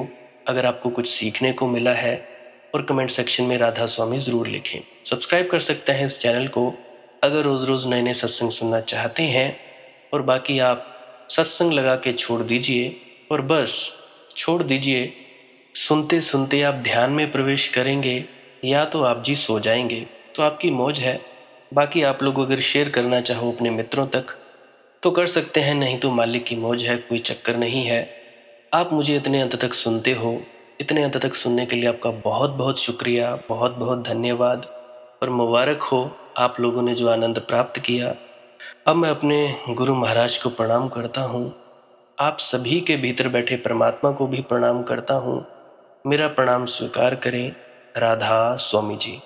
Speaker 1: अगर आपको कुछ सीखने को मिला है, और कमेंट सेक्शन में राधा स्वामी ज़रूर लिखें। सब्सक्राइब कर सकते हैं इस चैनल को अगर रोज़ रोज़ नए नए सत्संग सुनना चाहते हैं। और बाकी आप सत्संग लगा के छोड़ दीजिए, और बस छोड़ दीजिए। सुनते सुनते आप ध्यान में प्रवेश करेंगे या तो आप जी सो जाएंगे, तो आपकी मौज है। बाकी आप लोग अगर शेयर करना चाहो अपने मित्रों तक तो कर सकते हैं, नहीं तो मालिक की मौज है, कोई चक्कर नहीं है। आप मुझे इतने अंत तक सुनते हो, इतने अंत तक सुनने के लिए आपका बहुत बहुत शुक्रिया, बहुत बहुत धन्यवाद। और मुबारक हो आप लोगों ने जो आनंद प्राप्त किया। अब मैं अपने गुरु महाराज को प्रणाम करता हूँ, आप सभी के भीतर बैठे परमात्मा को भी प्रणाम करता हूँ। मेरा प्रणाम स्वीकार करें। राधा स्वामी जी।